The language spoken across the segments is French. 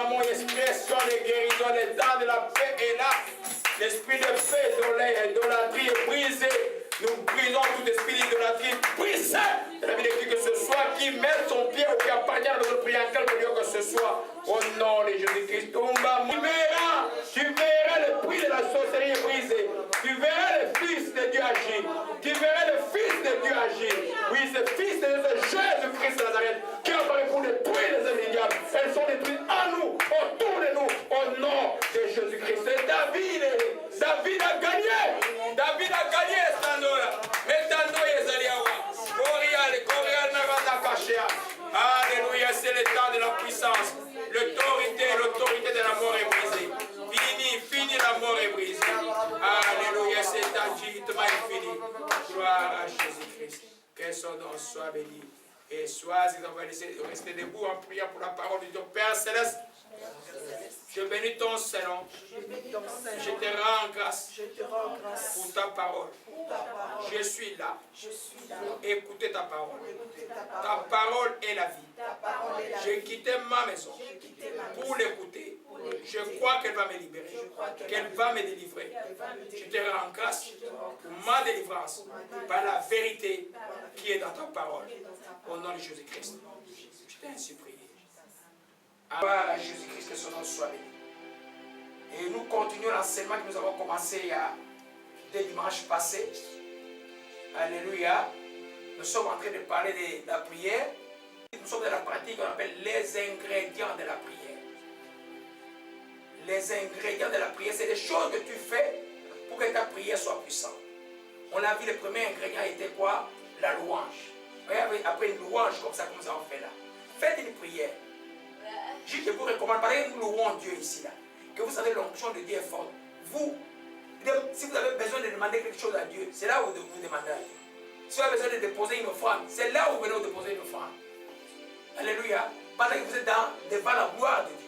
clamons l'expression de guérison, le temps de la paix est là. L'esprit de paix, d'idolâtrie est brisé. Nous brisons tout esprit d'idolâtrie brisé. La Bible dit que ce soit qui met son pied ou qui appartient à notre prière, quelque lieu que ce soit, au nom de Jésus-Christ, tu verras le prix de la sorcellerie brisé. Tu verras le Fils de Dieu agir. Tu verras le Fils de Dieu agir. Oui, ce Fils de Dieu, Jésus-Christ de Nazareth, qui a apparu pour détruire les œuvres du diable. Elles sont détruites en nous, autour de nous, au nom de Jésus-Christ. C'est David. David a gagné. David a gagné cette année-là. Alléluia, c'est le temps de la puissance. L'autorité de la mort est brisée. Fini, la mort est brisée. Alléluia, cet agitement est fini. Gloire à Jésus-Christ. Que son nom soit béni. Et sois, on va rester debout en priant pour la parole de Dieu. Père Céleste, je bénis ton Seigneur. Je te rends grâce pour ta parole. Je suis là pour écouter ta parole. Ta parole est la vie. J'ai quitté ma maison pour l'écouter. Je crois qu'elle va me libérer, qu'elle va me délivrer. Je te rends grâce pour ma délivrance par la vérité qui est dans ta parole. Au nom de Jésus-Christ, je t'ai ainsi prié. Gloire à Jésus-Christ, que son nom soit béni. Et nous continuons l'enseignement que nous avons commencé il y a des dimanches passés. Alléluia. Nous sommes en train de parler de la prière. Nous sommes dans la pratique qu'on appelle les ingrédients de la prière. Les ingrédients de la prière, c'est des choses que tu fais pour que ta prière soit puissante. On a vu le premier ingrédient était quoi? La louange. Après une louange comme ça on fait là. Faites une prière. Je vous recommande, parlez, nous louons Dieu ici là. Que vous savez l'onction de Dieu est forte. Vous, si vous avez besoin de demander quelque chose à Dieu, c'est là où vous demandez à Dieu. Si vous avez besoin de déposer une offrande, c'est là où vous venez déposer une offrande. Alléluia. Pendant que vous êtes devant la gloire de Dieu.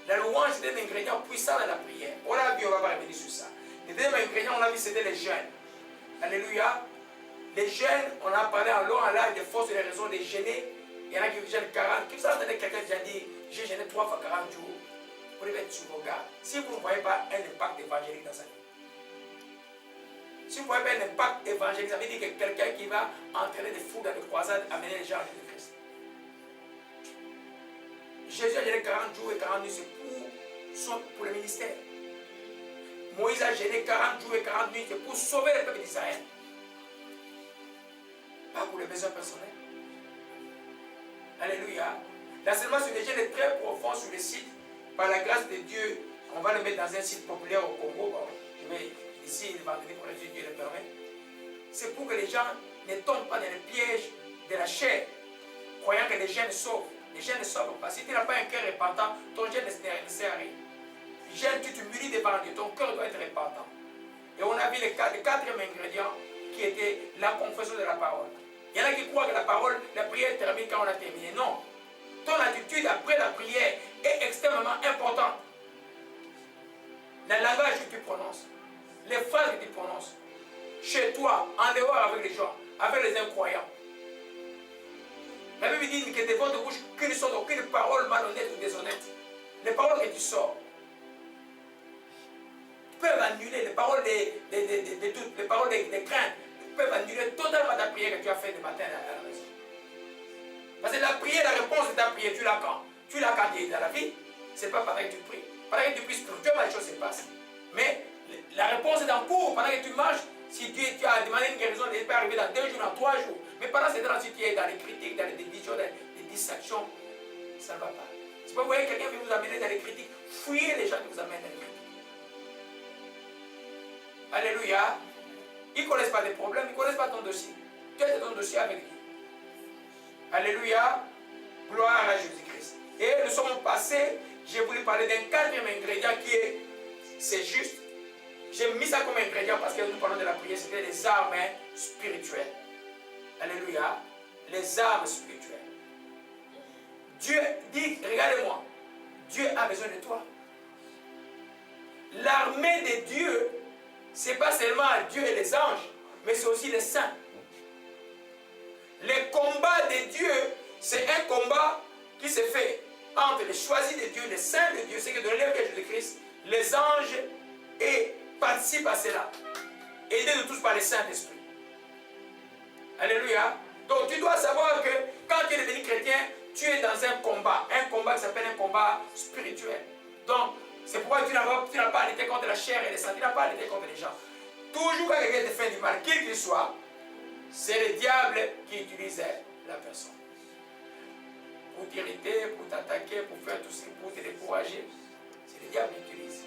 La louange est un ingrédient puissant dans la prière. On l'a vu, on va pas revenir sur ça. Le deuxième ingrédient, on l'a vu, c'était les jeûnes. Alléluia. Les jeûnes, on a parlé en long, en large, des forces et des raisons de jeûner. Il y en a qui jeûnent 40. Qui vous a entendu quelqu'un qui a dit, j'ai jeûné 3 fois 40 jours. Vous devez être sur vos gardes. Si vous ne voyez pas un impact évangélique dans sa vie. Si vous ne voyez pas un impact évangélique, ça veut dire que quelqu'un qui va entraîner des fous dans des croisades, amener les gens à Jésus-Christ. Jésus a gêné 40 jours et 40 nuits, c'est pour le ministère. Moïse a gêné 40 jours et 40 nuits, c'est pour sauver le peuple d'Israël. Pas pour les besoins personnels. Alléluia. L'enseignement sur les jeûnes est très profond sur le site. Par la grâce de Dieu, on va le mettre dans un site populaire au Congo. Bon, je vais ici, il va venir pour les yeux, Dieu le permet. C'est pour que les gens ne tombent pas dans le piège de la chair, croyant que les jeûnes sauvent. Les jeûnes ne sauvent pas. Si tu n'as pas un cœur repentant, ton jeûne ne sert à rien. Jeûne, tu t'humilies devant Dieu, ton cœur doit être repentant. Et on a vu le quatrième ingrédient qui était la confession de la parole. Il y en a qui croient que la prière termine quand on a terminé. Non. Ton attitude après la prière est extrêmement importante. Le langage que tu prononces, les phrases que tu prononces, chez toi, en dehors avec les gens, avec les incroyants. La Bible dit que de votre bouche, qu'il ne sorte aucune parole malhonnête ou déshonnête. Les paroles que tu sors peuvent annuler les paroles de doute, les paroles de crainte, peuvent annuler totalement ta prière que tu as faite le matin à la maison. Parce que la prière, la réponse de ta prière, tu l'as quand? Tu l'as quand tu es dans la vie. C'est pas pareil que tu pries. Pareil que tu pries spirituellement, les choses se passent. Mais la réponse est en cours. Pendant que tu marches, si tu as demandé une guérison, elle peut arriver dans 2 jours, dans 3 jours. Mais pendant ce temps, si tu es dans les critiques, dans les divisions, dans les distractions, ça ne va pas. Si vous voyez quelqu'un qui vous amène dans les critiques, fouillez les gens qui vous amènent dans les critiques. Alléluia. Ils ne connaissent pas les problèmes, ils ne connaissent pas ton dossier. Tu as ton dossier avec lui. Alléluia. Gloire à Jésus-Christ. Et nous sommes passés, j'ai voulu parler d'un 4e ingrédient qui est, c'est juste. J'ai mis ça comme ingrédient parce que nous parlons de la prière, c'était les armes spirituelles. Alléluia. Les armes spirituelles. Dieu dit, regardez-moi, Dieu a besoin de toi. L'armée de Dieu, ce n'est pas seulement Dieu et les anges, mais c'est aussi les saints. Le combat de Dieu, c'est un combat qui se fait entre les choisis de Dieu, les saints de Dieu, ceux qui ont donné leur vie à Jésus-Christ, les anges, et participent à cela. Aidés de tous par le Saint-Esprit. Alléluia. Donc tu dois savoir que quand tu es devenu chrétien, tu es dans un combat qui s'appelle un combat spirituel. Donc, c'est pourquoi tu n'as pas à lutter contre la chair et les sangs, tu n'as pas à lutter contre les gens. Toujours quand quelqu'un te fait du mal, quel qu'il soit, c'est le diable qui utilise la personne. Pour t'irriter, pour t'attaquer, pour faire tout ce pour te décourager. C'est le diable qui utilise.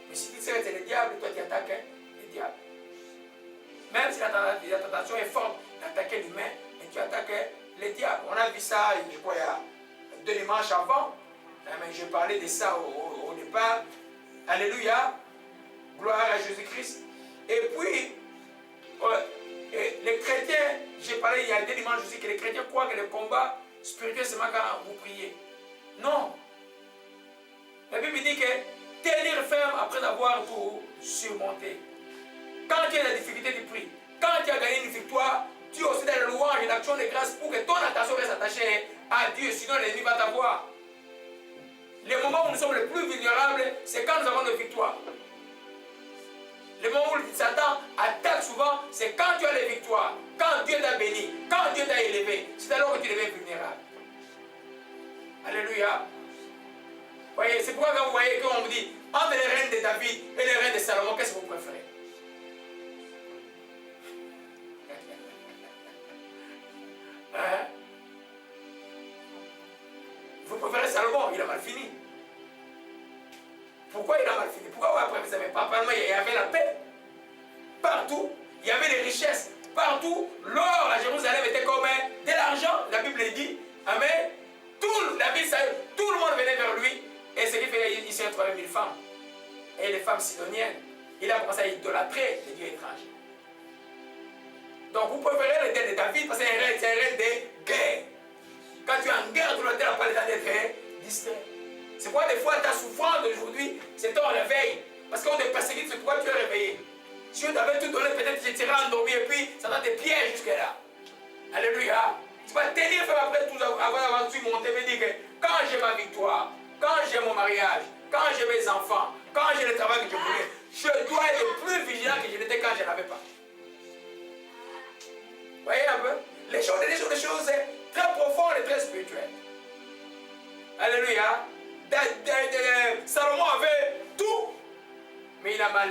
Mais si tu sais que c'est le diable, toi tu attaques le diable. Même si la tentation est forte d'attaquer l'humain, mais tu attaques le diable. On a vu ça, je crois, il y a 2 dimanches avant. Mais je parlais de ça au départ. Alléluia. Gloire à Jésus-Christ. Et puis, les chrétiens, j'ai parlé il y a 2 dimanches aussi, que les chrétiens croient que le combat spirituel, c'est quand vous priez. Non. La Bible dit que tenir ferme après avoir tout surmonté. Quand tu as la difficulté, tu pries. Quand tu as gagné une victoire, tu es aussi dans la louange et l'action de grâce pour que ton attention reste attachée à Dieu, sinon l'ennemi va t'avoir. Les moments où nous sommes les plus vulnérables, c'est quand nous avons nos victoires. Les moments où Satan attaque souvent, c'est quand tu as les victoires, quand Dieu t'a béni, quand Dieu t'a élevé. C'est alors que tu deviens vulnérable. Alléluia. Voyez, c'est pourquoi quand vous voyez qu'on vous dit entre les reines de David et les reines de Salomon, qu'est-ce que vous préférez? Hein? Vous préférez Salomon, il a mal fini. Pourquoi il a mal fini? Pourquoi après vous savez pas? Apparemment, il y avait la paix. Partout, il y avait les richesses. Partout, l'or à Jérusalem était comme de l'argent. La Bible dit. Amen. La Bible, tout le monde venait vers lui. Et ce qui fait qu'il s'est retrouvé 1000 femmes. Et les femmes sidoniennes. Il a commencé à idolâtrer les dieux étrangers. Donc vous préférez le dieu de David parce que c'est un règne de guerre. Quand tu es en guerre, tu dois pas le temps d'être distrait. C'est pourquoi des fois ta souffrance d'aujourd'hui, c'est ton réveil. Parce qu'on te persécute, c'est pourquoi tu es réveillé. Si on t'avait tout donné, peut-être que tu serais endormi et puis ça va te piéger jusque-là. Alléluia. Tu vas tenir ferme après tout avoir surmonté, me dire que quand j'ai ma victoire, quand j'ai mon mariage, quand j'ai mes enfants, quand j'ai le travail que je voulais, je dois être plus vigilant que je l'étais quand je n'avais pas. Vous voyez un peu? Les choses très profondes et très spirituelles. Alléluia. Salomon avait tout, mais il a mal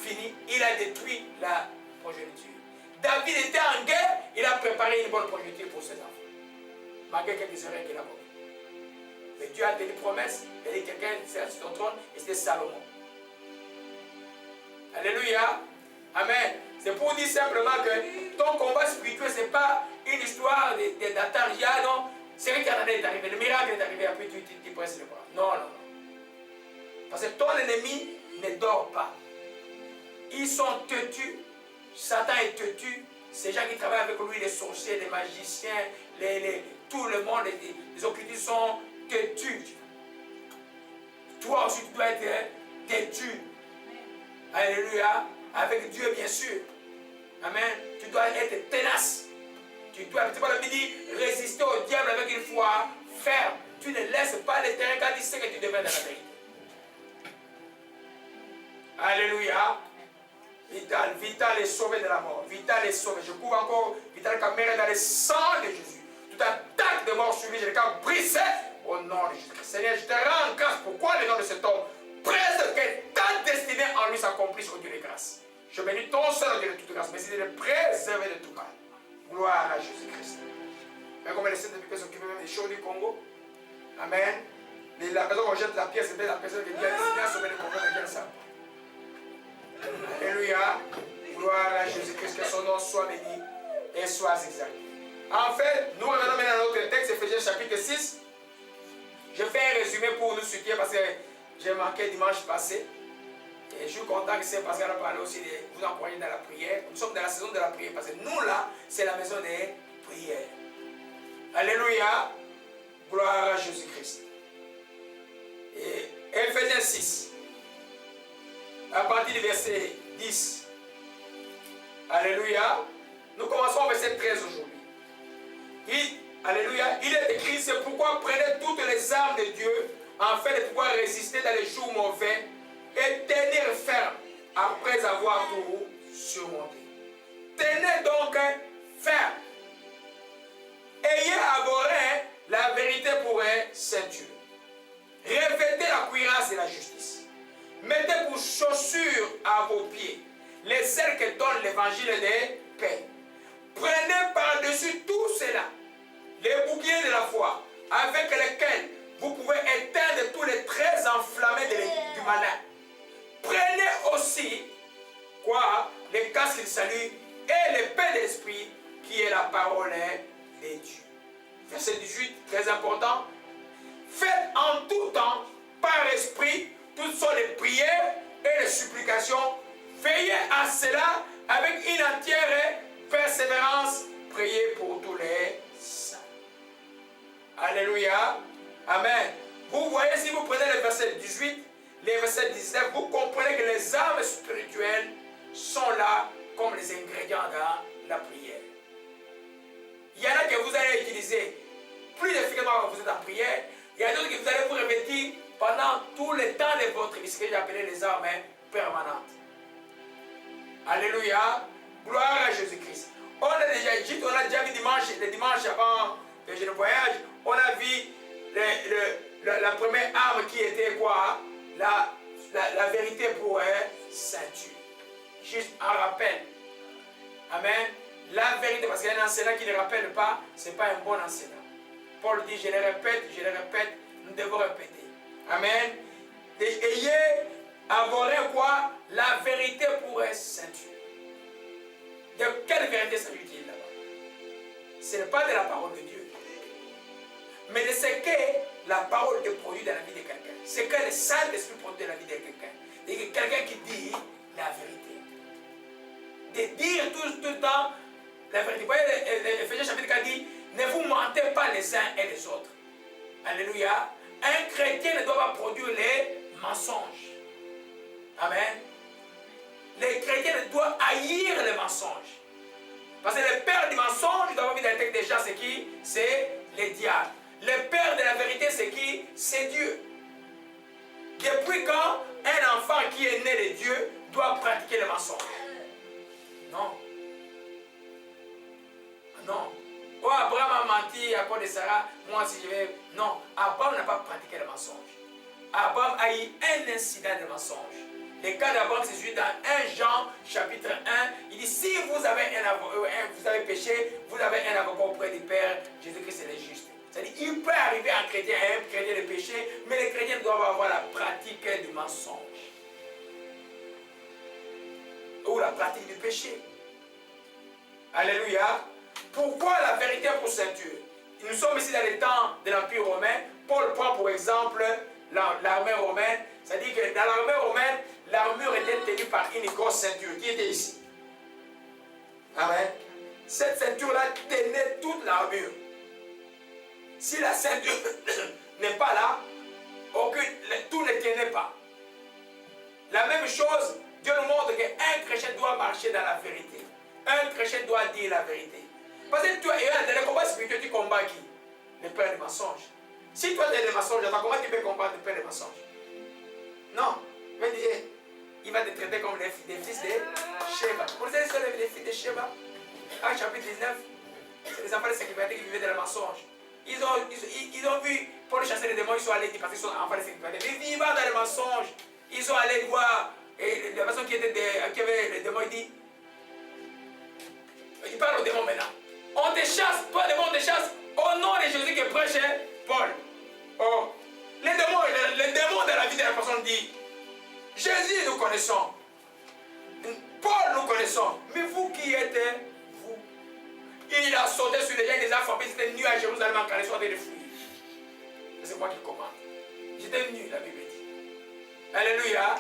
fini. Il a détruit la progéniture. David était en guerre, il a préparé une bonne progéniture pour ses enfants. Malgré quelques erreurs qu'il a commises. Mais Dieu a tenu promesse, il a dit quelqu'un sur son trône, et c'était Salomon. Alléluia. Amen. C'est pour dire simplement que ton combat spirituel, ce n'est pas une histoire d'attentat, non. C'est vrai qu'il y en a est arrivé, le miracle est arrivé, après tu presses le bras. Non, non, non. Parce que ton ennemi ne dort pas. Ils sont têtus. Satan est têtu. Ces gens qui travaillent avec lui, les sorciers, les magiciens, tout le monde, les occultistes sont têtus. Toi aussi, tu dois être têtu. Alléluia. Avec Dieu, bien sûr. Amen. Tu dois être tenace. Tu dois, c'est pas la Bible dit, résister au diable avec une foi ferme. Tu ne laisses pas le terrain quand il sait que tu deviens dans la vérité. Alléluia. Vital est sauvé de la mort. Vital est sauvé. Je couvre encore Vital Caméra dans le sang de Jésus. Toute attaque de mort sur lui, je l'ai brisé au nom de Jésus. Seigneur, je te rends grâce. Pourquoi le nom de cet homme? Presse que ta destinée en lui s'accomplisse au Dieu de grâce. Je bénis ton seul Dieu de toute grâce. Merci de le préserver de tout mal. Gloire à Jésus-Christ. Mais comme les saints de s'occuper même des choses du Congo. Amen. La personne qu'on jette la pierre, c'est la personne qui vient à sauver le Congo, mais quel ça. Alléluia. Gloire à Jésus-Christ. Que son nom soit béni et soit exalté. En fait, nous revenons maintenant à notre texte, Éphésiens chapitre 6. Je fais un résumé pour nous soutenir parce que j'ai manqué dimanche passé. Et je suis content que c'est Pascal a parlé aussi de vous encourager dans la prière. Nous sommes dans la saison de la prière parce que nous là, c'est la maison des prières. Alléluia. Gloire à Jésus-Christ. Et Éphésiens 6. À partir du verset 10. Alléluia. Nous commençons au verset 13 aujourd'hui. Alléluia. Il est écrit, c'est pourquoi prenez toutes les armes de Dieu afin de pouvoir résister dans les jours mauvais et tenir ferme après avoir tout surmonté. Tenez donc ferme. Ayez à vos reins la vérité pour un ceinture. Revêtez la cuirasse de la justice. Mettez pour chaussures à vos pieds les ailes que donne l'évangile de paix. Prenez par-dessus tout cela les boucliers de la foi avec lesquels vous pouvez éteindre tous les traits enflammés du malin. Prenez aussi les casques du salut et l'épée de l'esprit qui est la parole de Dieu. Verset 18, très important. Faites en tout temps, par esprit, toutes sortes de prières et de supplications. Veillez à cela avec une entière persévérance. Priez pour tous les saints. Alléluia. Amen. Vous voyez, si vous prenez le verset 18, les versets 19, vous comprenez que les armes spirituelles sont là comme les ingrédients dans la prière. Il y en a que vous allez utiliser plus efficacement quand vous êtes en prière. Il y en a d'autres que vous allez vous revêtir pendant tout le temps de votre vie, ce que j'ai appelé les armes permanentes. Alléluia. Gloire à Jésus-Christ. On a déjà dit, on a déjà vu le dimanche avant le jeune voyage, on a vu la première arme qui était quoi? La vérité pour ceinture. Juste un rappel. Amen. La vérité, parce qu'un enseignant qui ne rappelle pas, ce n'est pas un bon enseignant. Paul dit, je le répète, nous devons répéter. Amen. Ayez à vos reins quoi? La vérité pour ceinture. De quelle vérité s'agit-il là-bas? Ce n'est pas de la parole de Dieu, mais de ce que la parole te produit dans la vie de quelqu'un. Ce que le Saint-Esprit produit dans la vie de quelqu'un. Et quelqu'un qui dit la vérité. De dire tout le temps la vérité. Vous voyez, Éphésiens chapitre 4 dit, ne vous mentez pas les uns et les autres. Alléluia. Un chrétien ne doit pas produire les mensonges. Amen. Les chrétiens doivent haïr les mensonges. Parce que le père du mensonge, nous avons vu dans le texte déjà, c'est qui? C'est le diable. Le père de la vérité, c'est qui? C'est Dieu. Depuis quand un enfant qui est né de Dieu doit pratiquer le mensonge? Non. Non. Oh, Abraham a menti à cause de Sarah, moi si je vais... Non, Abraham n'a pas pratiqué le mensonge. Abraham a eu un incident de mensonge. Le cas d'Abraham, c'est celui dans 1 Jean, chapitre 1. Il dit, si vous avez vous avez péché, vous avez un avocat auprès du Père, Jésus-Christ est le juste. C'est-à-dire, il peut arriver à un chrétien de péché, mais les chrétiens doivent avoir la pratique du mensonge. Ou la pratique du péché. Alléluia. Pourquoi la vérité pour ceinture? Nous sommes ici dans les temps de l'Empire romain. Paul prend pour exemple l'armée romaine. C'est-à-dire que dans l'armée romaine, l'armure était tenue par une grosse ceinture qui était ici. Amen. Cette ceinture-là tenait toute l'armure. Si la ceinture n'est pas là, tout ne tenait pas. La même chose, Dieu nous montre qu'un chrétien doit marcher dans la vérité. Un chrétien doit dire la vérité. Parce que toi, dans le combat spirituel, tu combats qui? Le père des mensonges. Si toi tu es le mensonge, comment tu peux combattre le père des mensonges? Non. Il va te traiter comme les fils de Sheba. Vous savez ce que les fils de Sheba? Acte chapitre 19. C'est les enfants de sécurité qui vivaient dans le mensonge. Ils ont vu Paul chasser les démons, ils sont allés parce qu'ils sont enfants de sécurité. Ils vivent dans le mensonge. Ils sont allés voir et la personne qui avait les démons, il dit, il parle aux démons maintenant. On te chasse, toi démon, on te chasse au nom de Jésus qui prêchait Paul. Oh, les démons de la vie de la personne dit, Jésus nous connaissons, Paul nous connaissons, mais vous qui êtes vous? Il a sauté sur les gens, il les a frappés, c'était nu à Jérusalem en caressant des fouilles. C'est moi qui commande. J'étais nu, la Bible dit. Alléluia.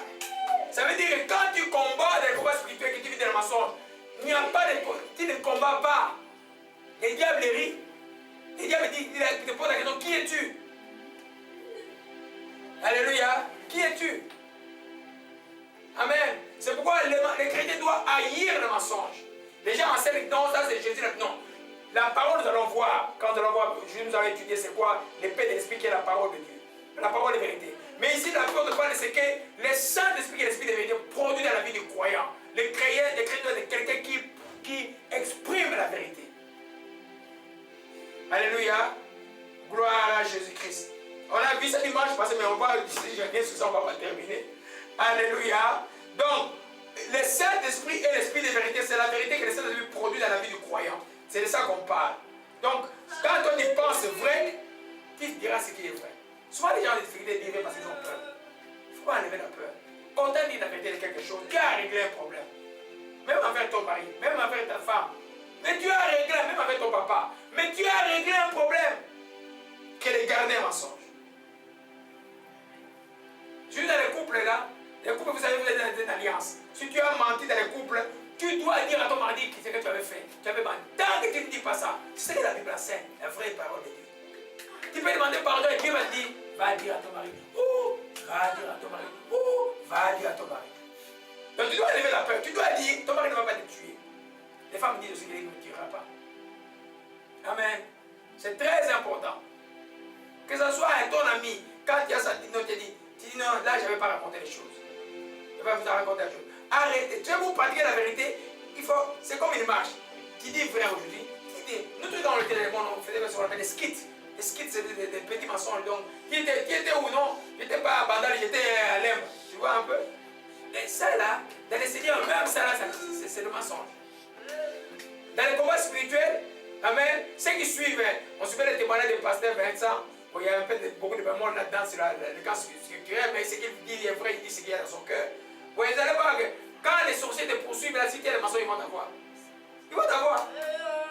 Ça veut dire que quand tu combats des combats spirituels, que tu vis dans le mensonge, il n'y a pas de... Tu ne combats pas. Les diables rient. Les diables te posent la question, qui es-tu? Alléluia. Qui es-tu? Amen. C'est pourquoi les chrétiens doivent haïr le mensonge. Les gens enseignent, non, ça c'est Jésus. Non. La parole, nous allons voir, quand nous allons voir, nous allons étudier c'est quoi l'épée de l'esprit qui est la parole de Dieu. La parole de vérité. Mais ici, la Bible nous parle de ce que le Saint-Esprit qui est l'esprit de vérité produit dans la vie du croyant. Le croyant est quelqu'un qui exprime la vérité. Alléluia. Gloire à Jésus-Christ. On a vu ça dimanche passé, mais on va, si je viens sur ça, on va pas terminer. Alléluia. Donc, le Saint-Esprit et l'Esprit de vérité, c'est la vérité que le Saint-Esprit produit dans la vie du croyant. C'est de ça qu'on parle. Donc, quand on y pense vrai, qui dira ce qui est vrai? Souvent, les gens ont des difficultés de dire parce qu'ils ont peur. Il ne faut pas enlever la peur. Quand on dit la vérité de quelque chose, Dieu a réglé un problème. Même avec ton mari, même avec ta femme. Mais Dieu a réglé, même avec ton papa. Mais Dieu a réglé un problème. Qu'elle ait gardé un mensonge. Je suis dans les couples là. Les couples, vous savez, vous êtes dans une alliance. Si tu as menti dans les couples, tu dois dire à ton mari ce que tu avais fait. Tu avais menti. Tant que tu ne dis pas ça, c'est ce que la Bible enseigne, la vraie parole de Dieu. Tu peux demander pardon et Dieu va te dire, va dire à ton mari. Oh, va dire à ton mari. Oh, va dire à ton mari. Donc tu dois lever la peur. Tu dois dire, ton mari ne va pas te tuer. Les femmes disent aussi qu'il ne me tuera pas. Amen. C'est très important. Que ce soit un ton ami, quand il y a ça, tu dis non, là je ne vais pas raconter les choses. Je vais vous raconter les choses. Arrêtez. Tu veux vous pratiquer la vérité, c'est comme une marche. Tu dis vrai aujourd'hui. Nous tous dans le téléphone, on faisait ce qu'on appelle des skits. Les skits, c'est des petits mensonges. Donc, qui était ou non, je n'étais pas à Bandal, j'étais à Lembe. Tu vois un peu? Et ça là, dans les seigneurs, même ça là, c'est le mensonge. Dans les combats spirituels, amen, ceux qui suivent, on suivait les témoignages de pasteur Vincent. Bon, il y a un peu beaucoup de bémols là-dedans sur le camp scripturel, mais ce qu'il dit est vrai, il dit ce qu'il y a dans son cœur. Bon, vous allez voir que quand les sorciers te poursuivent, là, si tu as les mensonges, ils vont t'avoir. Ils vont t'avoir.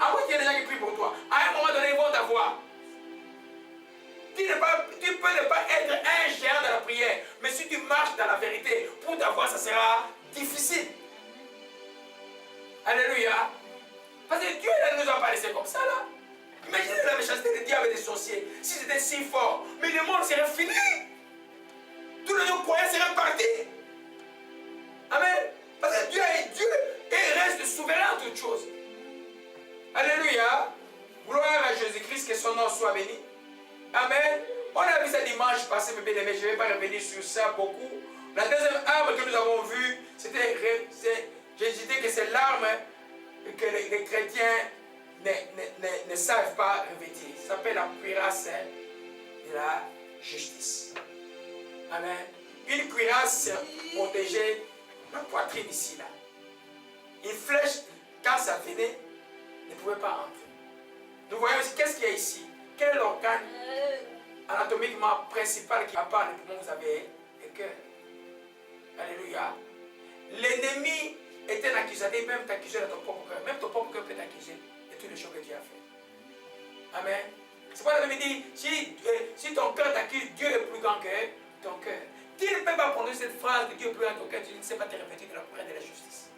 À moins qu'il y ait des gens qui prient pour toi. À un moment donné, ils vont t'avoir. Tu peux ne pas être un géant dans la prière, mais si tu marches dans la vérité, pour t'avoir, ça sera difficile. Alléluia. Parce que Dieu ne nous a pas laissé comme ça, là. Imaginez la méchanceté des diables et des sorciers. Si c'était si fort, mais le monde serait fini. Tous les croyants seraient partis. Amen. Parce que Dieu est Dieu et reste souverain en toutes choses. Alléluia. Gloire à Jésus-Christ, que son nom soit béni. Amen. On a vu ça dimanche passé, mes bien-aimés. Je ne vais pas revenir sur ça beaucoup. La deuxième arme que nous avons vue, c'était, j'ai dit que c'est l'arme que les chrétiens ne savent pas revêtir. Ça s'appelle la cuirasse de la justice. Amen. Une cuirasse protégeait la poitrine ici, là. Une flèche, quand ça venait, ne pouvait pas entrer. Nous voyons aussi qu'est-ce qu'il y a ici. Quel est l'organe anatomiquement principal qui, à part les poumons, vous avez le cœur. Alléluia. L'ennemi est un accusateur, il peut même t'accuser dans ton propre cœur. Même ton propre cœur peut t'accuser de toutes les choses que tu as fait. Amen. C'est pourquoi la Bible dit, si ton cœur t'accuse, Dieu est plus grand que ton cœur. Tu ne peux pas prononcer cette phrase que Dieu est plus grand que ton cœur, tu ne sais pas te revêtir de la prière de la justice.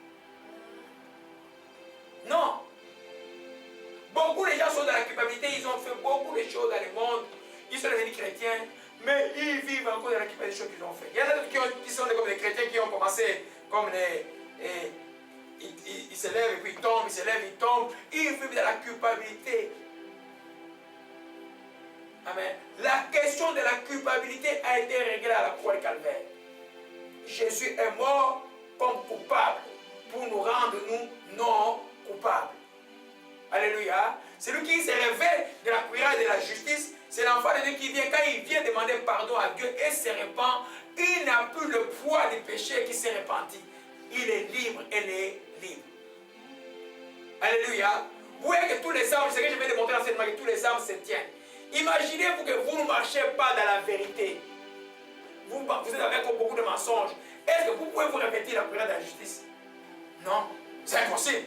Non. Beaucoup de gens sont dans la culpabilité, ils ont fait beaucoup de choses dans le monde, ils sont devenus chrétiens, mais ils vivent encore dans la culpabilité des choses qu'ils ont fait. Il y en a d'autres qui sont comme les chrétiens qui ont commencé comme ils se lèvent et puis ils tombent, ils se lèvent, ils tombent, ils vivent dans la culpabilité. Amen. La question de la culpabilité a été réglée à la croix du Calvaire. Jésus est mort comme coupable pour nous rendre nous non coupables. Alléluia. Celui qui se révèle de la cuirasse de la justice, c'est l'enfant de Dieu qui vient. Quand il vient demander pardon à Dieu et se répand, il n'a plus le poids du péché qui s'est repenti. Il est libre, elle est libre. Alléluia. Vous voyez que tous les âmes, c'est ce que je vais démontrer dans cette magie, que tous les âmes se tiennent. Imaginez-vous que vous ne marchez pas dans la vérité. Vous êtes avec beaucoup de mensonges. Est-ce que vous pouvez vous répéter la cuirasse de la justice? Non, c'est impossible.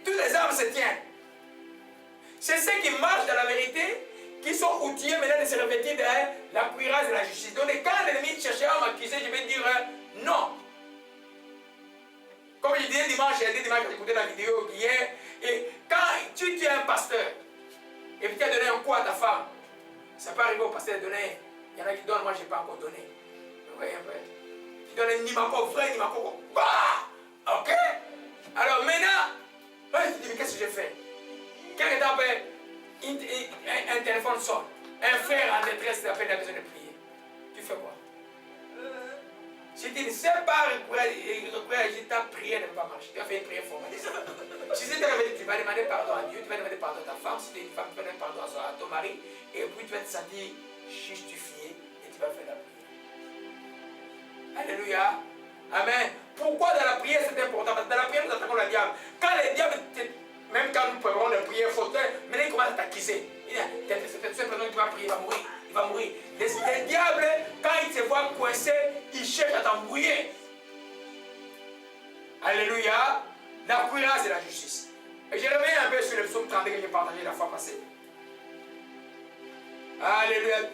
Tous les âmes se tiennent. C'est ceux qui marchent dans la vérité qui sont outillés maintenant de se revêtir de la cuirasse de la justice. Donc quand l'ennemi cherchait à m'accuser, je vais dire non. Comme je disais dimanche, j'ai dit dimanche, j'ai écouté la vidéo hier. Et quand tu es un pasteur et puis tu as donné un coup à ta femme, ça peut arriver au pasteur de donner. Il y en a qui donnent, moi je n'ai pas encore donné. Vous voyez un peu. Tu donnes un Nimako vrai, Nimako. Bah! Ok? Alors maintenant, tu te dis, mais qu'est-ce que j'ai fait? Quelque temps après, un téléphone sonne. Un frère en détresse t'appelle, il a besoin de prier. Tu fais quoi? Si tu ne sais pas recourir, ta prière ne va pas marcher. Tu vas faire une prière formelle. Si tu vas demander pardon à Dieu, tu vas demander pardon à ta femme. Si tu es une femme, tu vas demander pardon à ton mari. Et puis tu vas te sentir justifié et tu vas faire la prière. Alléluia. Amen. Pourquoi dans la prière c'est important? Parce que dans la prière nous attaquons le diable. Quand le diable, même quand nous prions la prière, mais il commence à t'accuser. Il dit, cette personne qui va prier, il va mourir. Il va mourir. Le diable, quand il te voit coincé, il cherche à t'embrouiller. Alléluia. La cuirasse et la justice. Et je reviens un peu sur le psaume 32 que j'ai partagé la fois passée. Alléluia.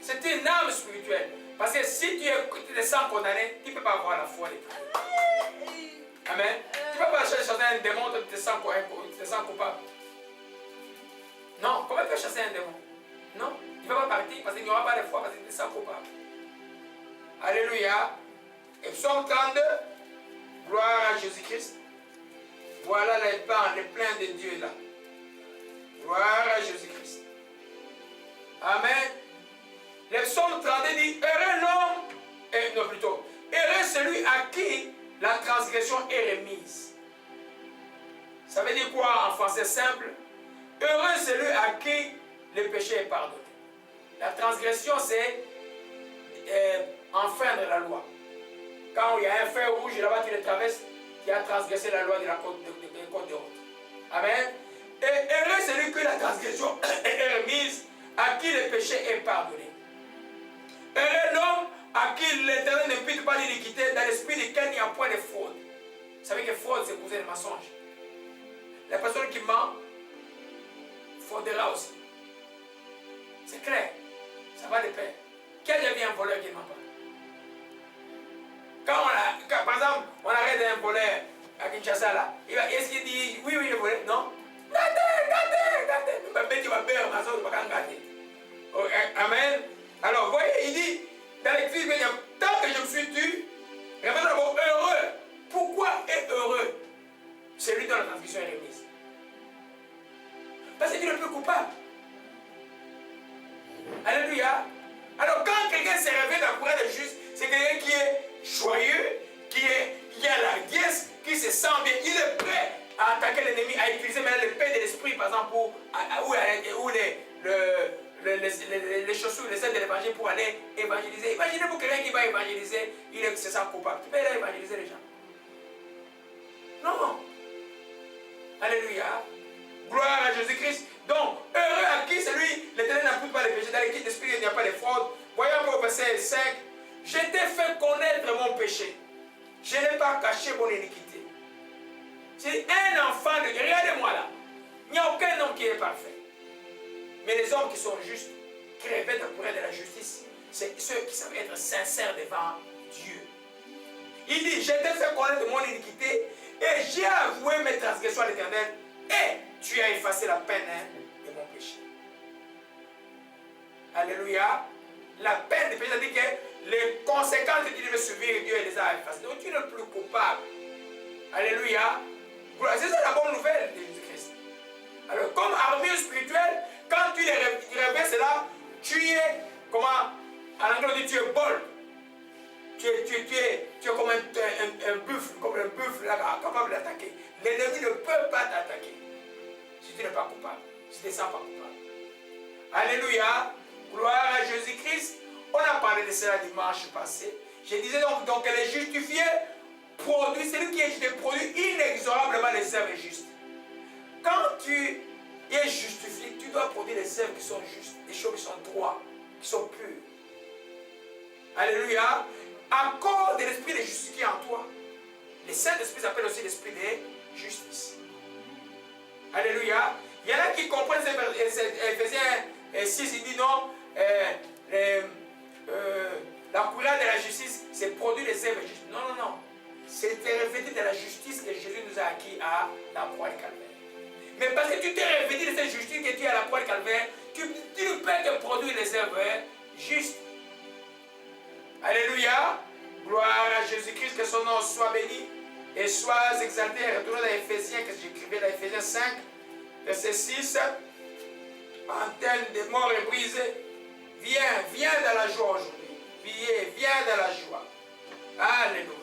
C'est une âme spirituelle. Parce que si tu te sens condamné, tu ne peux pas avoir la foi des prières. Amen. Tu ne peux pas chasser un démon, tu te sens coupable. Non, comment tu peux chasser un démon? Non, il ne va pas partir parce qu'il n'y aura pas de foi parce qu'il te sent coupable. Alléluia. Et psaume 32, gloire à Jésus-Christ. Voilà le plein de Dieu là. Gloire à Jésus-Christ. Amen. Le psaume 32 dit, heureux l'homme, non plutôt, heureux celui à qui la transgression est remise. Ça veut dire quoi en français simple? Heureux celui à qui le péché est pardonné. La transgression, c'est enfreindre la loi. Quand il y a un fer rouge, là-bas tu le traverses, tu as transgressé la loi de la côte de route. Amen. Et heureux celui que la transgression est remise, à qui le péché est pardonné. Heureux l'homme à qui l'Éternel ne pite pas l'iniquité, dans l'esprit duquel il n'y a point de fraude. Vous savez que fraude, c'est cousin de mensonge. La personne qui ment fraudera aussi. C'est clair. Ça va de pair. Quel devient un voleur qui ne ment pas? Par exemple, on arrête un voleur à Kinshasa là. Est-ce qu'il dit oui, il est volé? Non. Gâtez. Tu vas perdre ma soeur, tu vas pas gâter. Amen. Alors, voyez, il dit, dans l'écriture, tant que je me suis tu, répétez d'abord heureux. Pourquoi est heureux celui dont la transgression est remise? Parce que tu n'es plus coupable. Alléluia. Alors, quand quelqu'un s'est réveillé dans la courage de juste, c'est quelqu'un qui est joyeux, qui a la liesse, qui se sent bien. Il est prêt à attaquer l'ennemi, à utiliser maintenant le paix de l'esprit, par exemple, ou les chaussures, les ailes de l'évangile pour aller évangéliser. Imaginez-vous quelqu'un qui va évangéliser, il se sent coupable. Tu peux aller évangéliser les gens? Non. Alléluia. Gloire à Jésus-Christ. Donc, heureux à qui celui, l'Éternel n'implique pas les péchés, dans l'équipe d'esprit, il n'y a pas de fraude. Voyons au verset 5. Je t'ai fait connaître mon péché. Je n'ai pas caché mon iniquité. C'est un enfant de Dieu. Regardez-moi là. Il n'y a aucun homme qui est parfait. Mais les hommes qui sont justes, qui répètent pour de la justice, c'est ceux qui savent être sincères devant Dieu. Il dit, je t'ai fait connaître mon iniquité et j'ai avoué mes transgressions à l'Éternel et tu as effacé la peine de mon péché. Alléluia. La peine de péché, c'est-à-dire que les conséquences que tu devais subir, Dieu les a effacées. Donc tu n'es plus coupable. Alléluia. C'est ça la bonne nouvelle de Jésus-Christ. Alors comme armure spirituelle, quand tu revêts cela, tu es, comment, en anglais on dit tu es bold. Tu es comme un buffle là, capable d'attaquer. L'ennemi ne peut pas t'attaquer si tu n'es pas coupable, si tu ne te sens pas coupable. Alléluia, gloire à Jésus-Christ. On a parlé de cela dimanche passé. Je disais donc que les justifiés produisent, celui qui est juste produit inexorablement les œuvres justes. Quand tu es justifié, tu dois produire des œuvres qui sont justes, des choses qui sont droites, qui sont pures. Alléluia. À cause de l'esprit de justice qui est en toi, le Saint-Esprit s'appelle aussi l'esprit de justice. Alléluia. Il y en a qui comprennent Éphésiens 6, il dit non, la couleur de la justice, c'est produire les œuvres justes. Non. C'est revêtir de la justice que Jésus nous a acquis à la croix de Calvaire. Mais parce que tu t'es revêtu de cette justice que tu as à la croix de Calvaire, tu ne peux que produire les œuvres justes. Alléluia. Gloire à Jésus-Christ, que son nom soit béni et soit exalté. Retournons dans Éphésiens, que j'écrivais dans Éphésiens 5, verset 6, en termes de mort et brisée, viens dans la joie aujourd'hui. Viens dans la joie. Alléluia.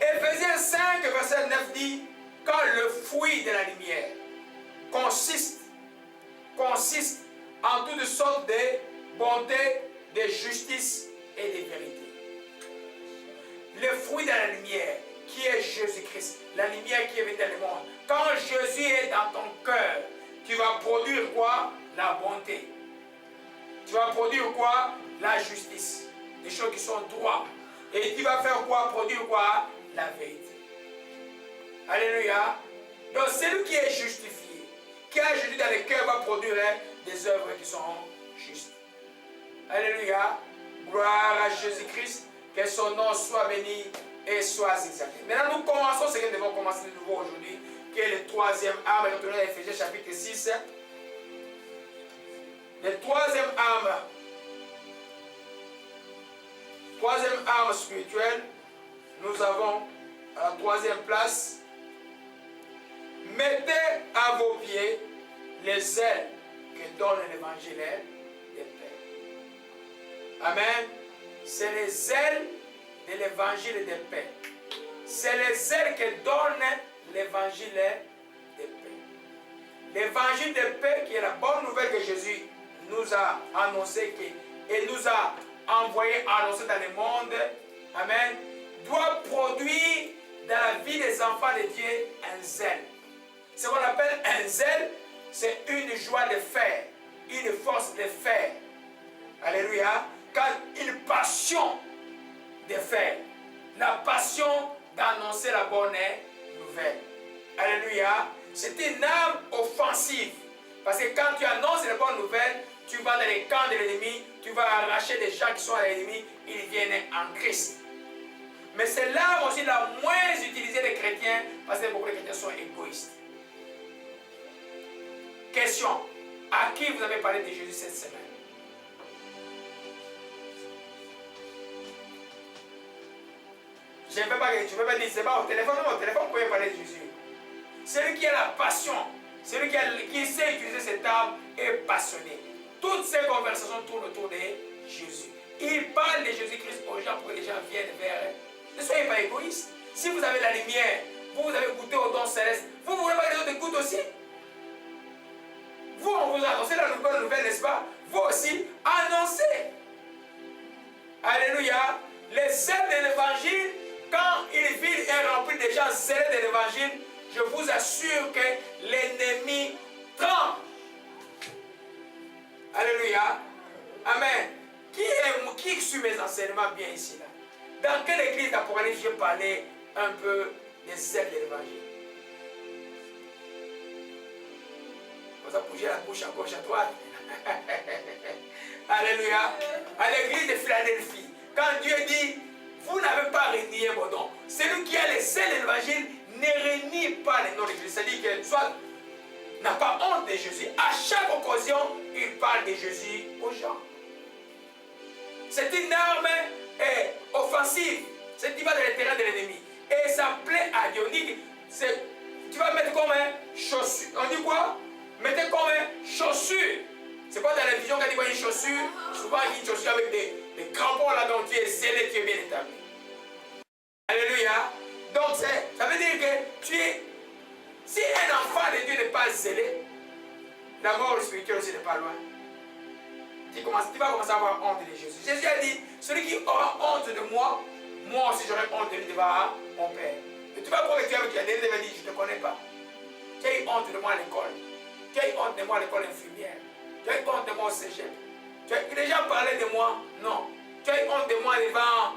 Éphésiens 5, verset 9 dit, quand le fruit de la lumière consiste en toutes sortes de bonté, de justice et de vérité. Le fruit de la lumière, qui est Jésus-Christ, la lumière qui est venue dans le monde. Quand Jésus est dans ton cœur, tu vas produire quoi? La bonté. Tu vas produire quoi? La justice. Des choses qui sont droites. Et tu vas faire quoi? Produire quoi? La vérité. Alléluia. Donc celui qui est justifié, qui a Jésus dans le cœur, va produire des œuvres qui sont justes. Alléluia. Gloire à Jésus-Christ. Que son nom soit béni et soit exalté. Maintenant, nous commençons ce que nous devons commencer de nouveau aujourd'hui, qui est le troisième arme. Retournons à Éphésiens chapitre 6. Le troisième arme spirituelle, nous avons à la troisième place, mettez à vos pieds les ailes que donne l'évangile de paix. Amen. C'est les ailes de l'évangile de paix. C'est les ailes que donne l'évangile de paix. L'évangile de paix qui est la bonne nouvelle que Jésus nous a annoncé et nous a envoyé annoncer dans le monde. Amen. Doit produire dans la vie des enfants de Dieu un zèle. Ce qu'on appelle un zèle, c'est une joie de faire, une force de faire. Alléluia. Quand une passion de faire, la passion d'annoncer la bonne nouvelle. Alléluia. C'est une âme offensive. Parce que quand tu annonces la bonne nouvelle, tu vas dans les camps de l'ennemi, tu vas arracher des gens qui sont à l'ennemi, ils viennent en Christ. Mais c'est l'âme aussi la moins utilisée des chrétiens, parce que beaucoup de chrétiens sont égoïstes. Question. À qui vous avez parlé de Jésus cette semaine? Je ne peux pas dire, c'est pas au téléphone, non, au téléphone, vous pouvez parler de Jésus. Celui qui a la passion, celui qui sait utiliser cette arme est passionné. Toutes ces conversations tournent autour de Jésus. Il parle de Jésus-Christ aux gens pour que les gens viennent vers eux. Ne soyez pas égoïstes. Si vous avez la lumière, vous avez goûté au don céleste, vous voulez pas que les autres goûtent aussi? Vous, on vous a annoncé la bonne nouvelle, n'est-ce pas? Vous aussi, annoncez. Alléluia. Les ailes de l'évangile, quand une ville est remplie de gens zélés de l'évangile, je vous assure que l'ennemi tremble. Alléluia. Amen. Qui suit mes enseignements bien ici là? Dans quelle église d'Apocalypse je parlais un peu des ailes de l'évangile? Vous avez bougé la bouche à gauche, à droite. Alléluia. À l'église de Philadelphie, quand Dieu dit, vous n'avez pas renié mon nom. Celui qui a les ailes de l'évangile ne renie pas les noms de Jésus. C'est-à-dire que soit n'a pas honte de Jésus. À chaque occasion, il parle de Jésus aux gens. C'est une arme offensive. C'est qui va dans le terrain de l'ennemi. Et ça plaît à Dieu. Tu vas mettre comme un chaussure. On dit quoi? Mettez comme un chaussure. C'est pas dans la vision quand tu vois une chaussure. Souvent, il y a une chaussure avec des crampons là dont tu es zélé, tu es bien établi. Alléluia. Donc, ça veut dire que tu es. Si un enfant de Dieu n'est pas zélé, la mort spirituelle aussi n'est pas loin. Tu vas commencer à avoir honte de Jésus. Jésus a dit, celui qui aura honte de moi, moi aussi j'aurai honte de lui devant mon Père. Et tu vas croire que tu as dit, je ne te connais pas. Tu as eu honte de moi à l'école. Tu as eu honte de moi à l'école infirmière. Tu as eu honte de moi au cégep. Les gens parlaient de moi. Non. Tu as eu honte de moi devant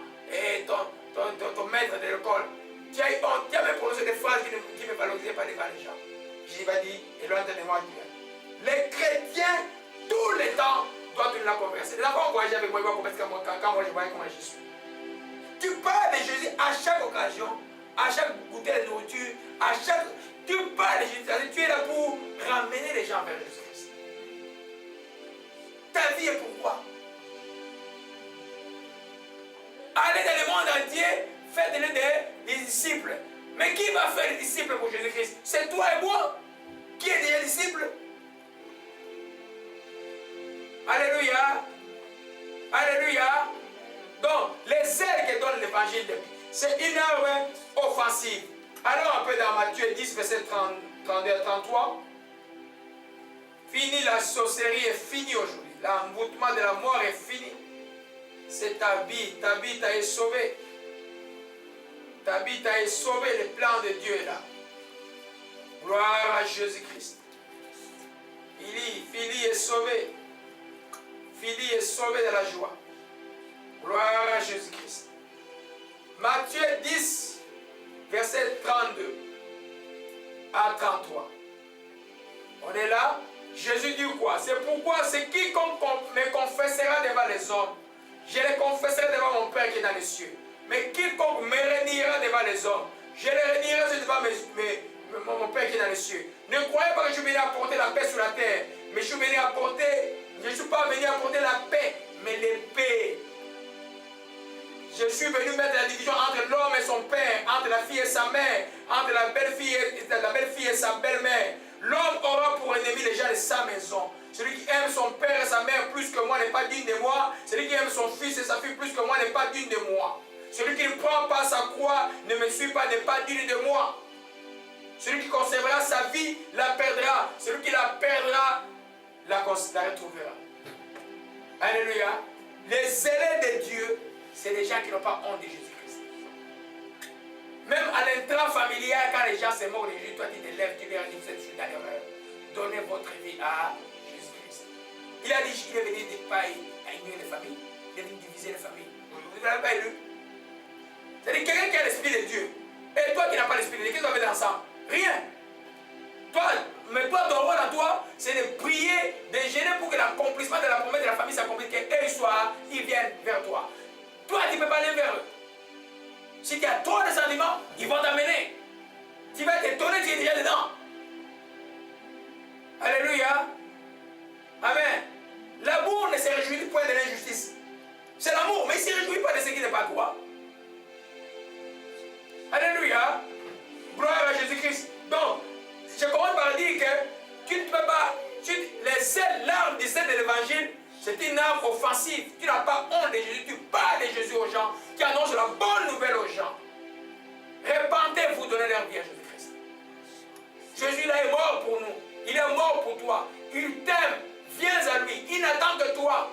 ton maître de l'école. Tu as eu honte. Tu as même prononcé des phrases qui ne me valorisaient pas devant les gens. Jésus va dire, éloigne-toi de moi, Dieu. Les chrétiens, tout le temps, doivent tenir la conversation. Les enfants encouragés avec moi, ils vont comprendre quand moi je vois comment je suis. Tu parles de Jésus à chaque occasion, à chaque goûter de nourriture, à chaque. Tu parles de Jésus, tu es là pour ramener les gens vers Jésus-Christ. Ta vie est pourquoi? Allez dans le monde entier, faites des disciples. Mais qui va faire des disciples pour Jésus-Christ? C'est toi et moi. Qui qui est déjà disciple. Alléluia. Alléluia. Donc, les ailes que donne l'évangile, c'est une arme offensive. Alors un peu dans Matthieu 10, verset 32 à 33. Fini la sorcellerie est fini aujourd'hui. L'envoûtement de la mort est fini. C'est Tabitha est sauvée. Tabitha est sauvée, le plan de Dieu est là. Gloire à Jésus-Christ. Phili est sauvé. Phili est sauvé de la joie. Gloire à Jésus-Christ. Matthieu 10, verset 32 à 33. On est là. Jésus dit quoi? C'est pourquoi c'est quiconque me confessera devant les hommes, je le confesserai devant mon Père qui est dans les cieux. Mais quiconque me reniera devant les hommes, je le renierai devant mon Père qui est dans les cieux. Ne croyez pas que je suis venu apporter la paix sur la terre, mais je suis venu apporter, je ne suis pas venu apporter la paix, mais l'épée. Je suis venu mettre la division entre l'homme et son père, entre la fille et sa mère, entre la belle-fille et sa belle-mère. L'homme aura pour ennemi les gens de sa maison. Celui qui aime son père et sa mère plus que moi n'est pas digne de moi. Celui qui aime son fils et sa fille plus que moi n'est pas digne de moi. Celui qui ne prend pas sa croix, ne me suit pas, n'est pas digne de moi. Celui qui conservera sa vie, la perdra. Celui qui la perdra, la retrouvera. Alléluia. Les zélés de Dieu, c'est les gens qui n'ont pas honte de Jésus-Christ. Même à l'intrafamilial, quand les gens se moquent de Jésus, toi tu te lèves, tu leur dis, vous êtes dans l'erreur. Donnez votre vie à Jésus-Christ. Il a dit qu'il est venu de pas unir les familles. Il est venu diviser les familles. Vous n'avez pas élu. C'est-à-dire quelqu'un qui a l'esprit de Dieu. Et toi qui n'as pas l'esprit de Dieu, qu'est-ce que tu vas faire ensemble? Rien. Mais toi, ton rôle à toi, c'est de prier, de gêner pour que l'accomplissement de la promesse de la famille s'accomplisse, qu'ils viennent vers toi. Toi, tu ne peux pas aller vers eux. Si tu as trop de sentiments, ils vont t'amener. Tu vas t'étonner, tu es déjà dedans. Alléluia. Amen. L'amour ne se réjouit point de l'injustice. C'est l'amour, mais il ne se réjouit pas de ce qui n'est pas toi. Alléluia. Gloire à Jésus-Christ. Donc, je commence par dire que tu ne peux pas, les ailes, l'arme des ailes de l'évangile, c'est une arme offensive. Tu n'as pas honte de Jésus, tu parles de Jésus aux gens, tu annonces la bonne nouvelle aux gens. Répentez-vous, donnez leur vie à Jésus-Christ. Jésus là est mort pour nous, il est mort pour toi, il t'aime, viens à lui, il n'attend que toi.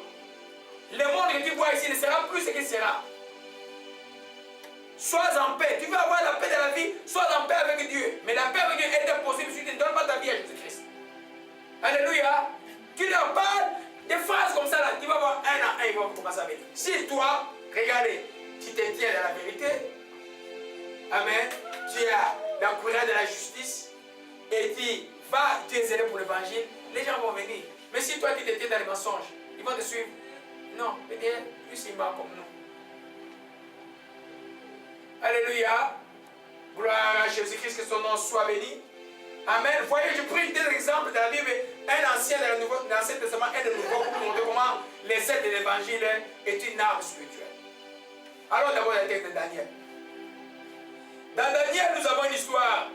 Le monde que tu vois ici ne sera plus ce qu'il sera. Sois en paix. Tu veux avoir la paix de la vie, sois en paix avec Dieu. Mais la paix avec Dieu est impossible si tu ne donnes pas ta vie à Jésus-Christ. Alléluia. Tu leur parles des phrases comme ça, là, tu vas voir un à un, ils vont commencer à venir. Si toi, regardez, tu te tiens à la vérité, amen, tu as la courage de la justice, et tu es zélé pour l'évangile, les gens vont venir. Mais si toi, tu te tiens dans les mensonges, ils vont te suivre. Non, peut-être, plus ils marchent comme nous. Alléluia. Gloire à Jésus-Christ, que son nom soit béni. Amen. Voyez, je prie des exemples dans la Bible, un ancien dans l'Ancien Testament, un de nouveau, pour vous montrer comment les ailes de l'évangile est une arme spirituelle. Allons d'abord la tête de Daniel. Dans Daniel, nous avons une histoire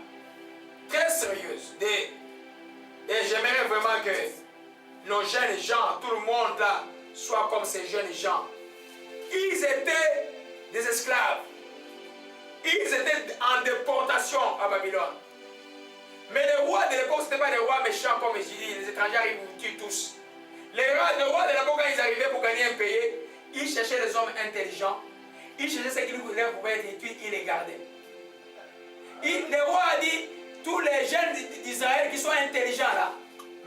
très sérieuse. Et j'aimerais vraiment que nos jeunes gens, tout le monde là, soit comme ces jeunes gens. Ils étaient des esclaves. Ils étaient en déportation à Babylone. Mais les rois de l'époque, ce n'étaient pas des rois méchants comme je dis, les étrangers arrivent, ils vous tuent tous. Les rois de l'époque, quand ils arrivaient pour gagner un pays, ils cherchaient les hommes intelligents. Ils cherchaient ce qui leur pouvait être utile, ils les gardaient. Le roi a dit, tous les jeunes d'Israël qui sont intelligents là,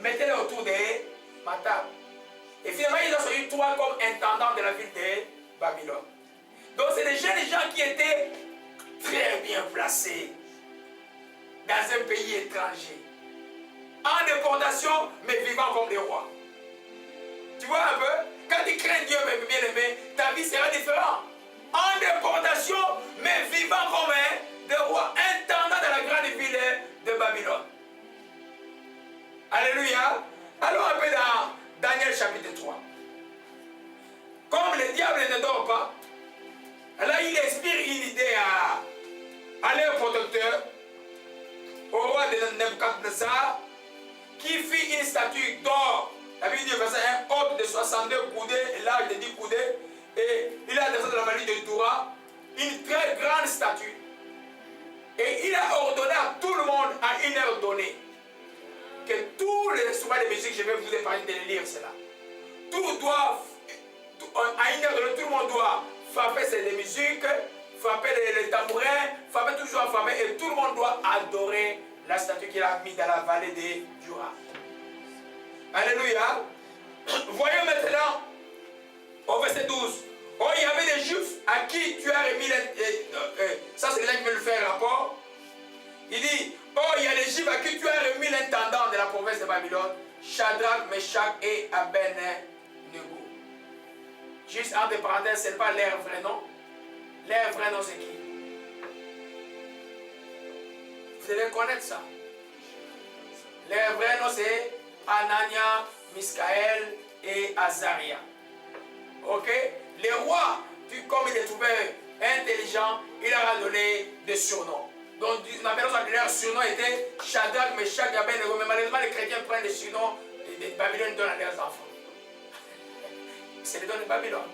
mettez-les autour de ma table. Et finalement, ils ont eu 3 comme intendants de la ville de Babylone. Donc, c'est des jeunes gens qui étaient très bien placés dans un pays étranger, en déportation, mais vivant comme des rois. Tu vois un peu? Quand tu crains Dieu, mes bien-aimés, ta vie sera différente. En déportation, mais vivant comme des rois, intendant dans la grande ville de Babylone. Alléluia. Allons un peu dans Daniel chapitre 3. Comme le diable ne dort pas, là il inspire une idée à leur protecteur, au roi de Nebuchadnezzar, qui fit une statue d'or. La Bible dit, verset 1, haute de 62 coudées et large de 10 coudées. Et il a dressé dans la vallée de Doura une très grande statue. Et il a ordonné à tout le monde, à une heure donnée, que tous les instruments de musique, je vais vous épargner de lire cela. Tout doit, à une heure donnée, tout le monde doit frapper ses musiques, frapper les tambourins, frapper toujours, frapper, et tout le monde doit adorer la statue qu'il a mise dans la vallée de Doura. Alléluia. Voyons maintenant au verset 12. Oh, il y avait des Juifs à qui tu as remis ça c'est les gens qui veulent faire rapport. Il dit, oh, il y a des Juifs à qui tu as remis l'intendant de la province de Babylone, Shadrach, Meshach et Abednego. Juste entre parenthèses, ce n'est pas leur vrai nom. Leur vrai nom c'est qui? Vous devez connaître ça. Leur vrai nom c'est Anania, Miskaël et Azaria. Ok? Les rois, comme il est trouvé intelligent, il leur a donné des surnoms. Donc, leur surnom était Shadrach, Meshach et Abednego. Mais malheureusement, les chrétiens prennent les surnoms de Babylone et donnent à leurs enfants. C'est les dons de Babylone.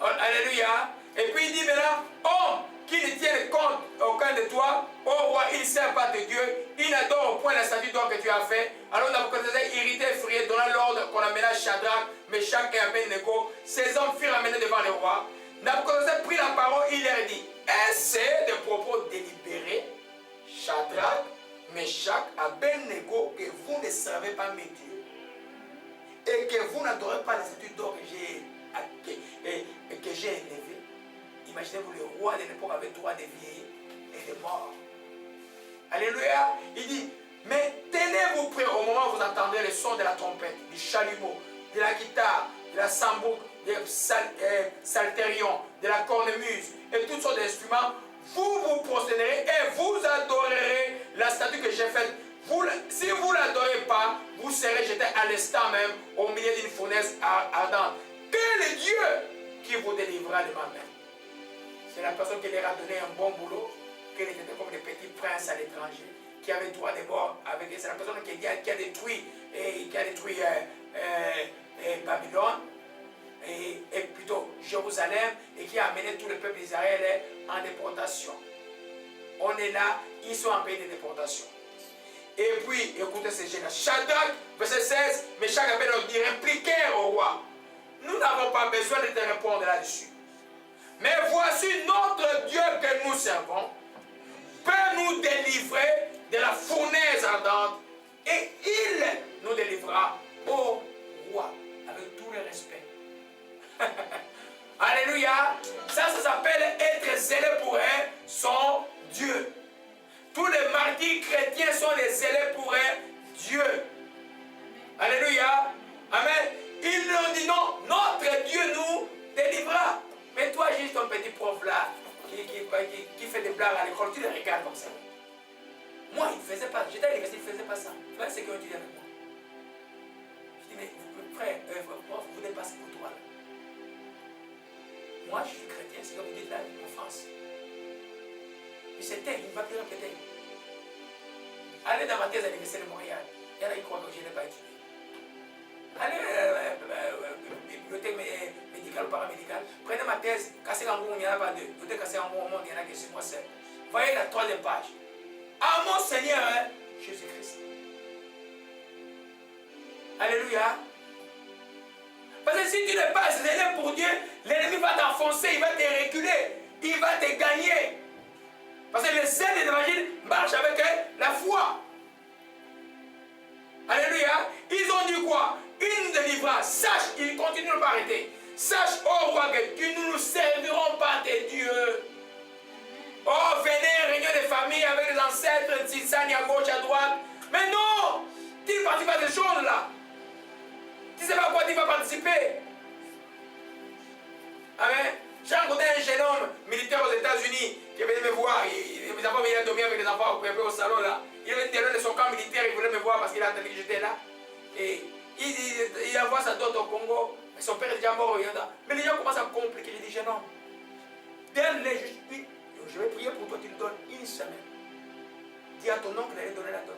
Alléluia. Et puis il dit maintenant, homme qui ne tienne compte aucun de toi, ô roi, il ne sert pas de Dieu, il n'adore au point la statue d'or que tu as fait. Alors Nabuchodonosor, irrité, effrayé, donna l'ordre qu'on amena Shadrach, Meshach et Abednego. Ces hommes furent amenés devant le roi. Nabuchodonosor prit la parole, il leur dit, est-ce des propos délibérés, Shadrach, Meshach, Abednego, que vous ne servez pas mes dieux et que vous n'adorez pas la statue d'or que j'ai élevée? Imaginez-vous, le roi de l'époque avait droit de vieillir et de mort. Alléluia. Il dit, mais tenez-vous prêts au moment où vous entendrez le son de la trompette, du chalumeau, de la guitare, de la sambouk, du psalterion, de la cornemuse et toutes sortes d'instruments. Vous vous prosternerez et vous adorerez la statue que j'ai faite. Si vous ne l'adorez pas, vous serez jeté à l'instant même au milieu d'une fournaise ardente. Quel est Dieu qui vous délivrera de ma main? C'est la personne qui leur a donné un bon boulot, qu'elle était comme des petits princes à l'étranger, qui avait droit de mort avec eux. C'est la personne qui a détruit, Babylone, et plutôt Jérusalem, et qui a amené tout le peuple d'Israël en déportation. On est là, ils sont en pays de déportation. Et puis, écoutez ces gens-là. Shadrach, verset 16, mais chaque appel leur dit, répliquèrent au roi. Nous n'avons pas besoin de te répondre là-dessus. Mais voici notre Dieu que nous servons peut nous délivrer de la fournaise ardente et il nous délivrera au roi avec tout le respect. Alléluia. Ça s'appelle être zélé pour son Dieu. Tous les martyrs chrétiens sont des zélés pour Dieu. Alléluia. Amen. Ils nous ont dit non, notre Dieu nous délivrera. Mais toi, juste un petit prof là, qui fait des blagues à l'école, tu les regardes comme ça. Moi, il ne faisait pas, j'étais à l'université, il ne faisait pas ça. Tu vois ce qu'ils ont dit avec moi. Je dis, mais frère, prof, vous dépassez pour toi là. Moi, je suis chrétien, c'est comme vous dites là en France. Il s'était, il ne va plus répéter. Allez dans ma thèse à l'université de Montréal. Il y en a qui croient que je n'ai pas étudié. Allez, bibliothèque médicale ou paramédicale. Prenez ma thèse, cassez en gros, il n'y en a pas deux. Vous cassez en gros au monde, il y en a que c'est moi seul. Voyez la troisième page. À mon Seigneur, Jésus-Christ. Alléluia. Parce que si tu n'es pas zélé pour Dieu, l'ennemi va t'enfoncer, il va te reculer, il va te gagner. Parce que le zèle de l'évangile marche avec la foi. Alléluia. Ils ont dit quoi? Une délivrance. Sache, ils continuent de ne pas arrêter. Sache, oh roi, que nous ne servirons pas tes dieux. Oh, venez, réunion de famille avec les ancêtres, tisani à gauche, à droite. Mais non, tu ne participes pas à ces choses-là. Tu ne sais pas à quoi tu vas participer. Amen. J'ai rencontré un jeune homme militaire aux États-Unis qui venait me voir. Il a dormi avec les enfants au salon là. Il avait été de son camp militaire, il voulait me voir parce qu'il a entendu que j'étais là. Et il envoie sa dot au Congo. Son père est déjà mort. Mais les gens commencent à compliquer. Il dit, jeune homme, je vais prier pour toi, tu lui donnes une semaine. Dis à ton oncle d'aller donner la dot.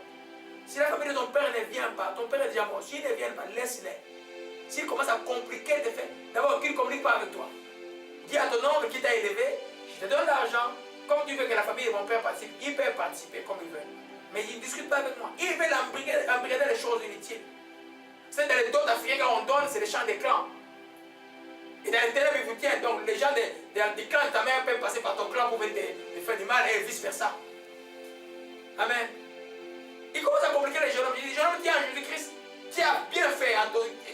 Si la famille de ton père ne vient pas, ton père est déjà mort. S'il ne vient pas, laisse-les. S'il commence à compliquer tes faits, d'abord qu'il ne communique pas avec toi. Dis à ton oncle qui t'a élevé, je te donne l'argent. Comme tu veux que la famille de mon père participe, il peut participer comme il veut. Mais il ne discute pas avec moi. Il veut embrigader les choses inutiles. C'est dans les dons africains quand on donne, c'est les chants des clans. Et dans les ténèbres, il vous tient. Donc les gens des clans de ta mère peuvent passer par ton clan pour venir te faire du mal et vice versa. Amen. Il commence à compliquer les jeunes hommes. Il dit, jeune homme, tiens, Jésus-Christ, tu as bien fait,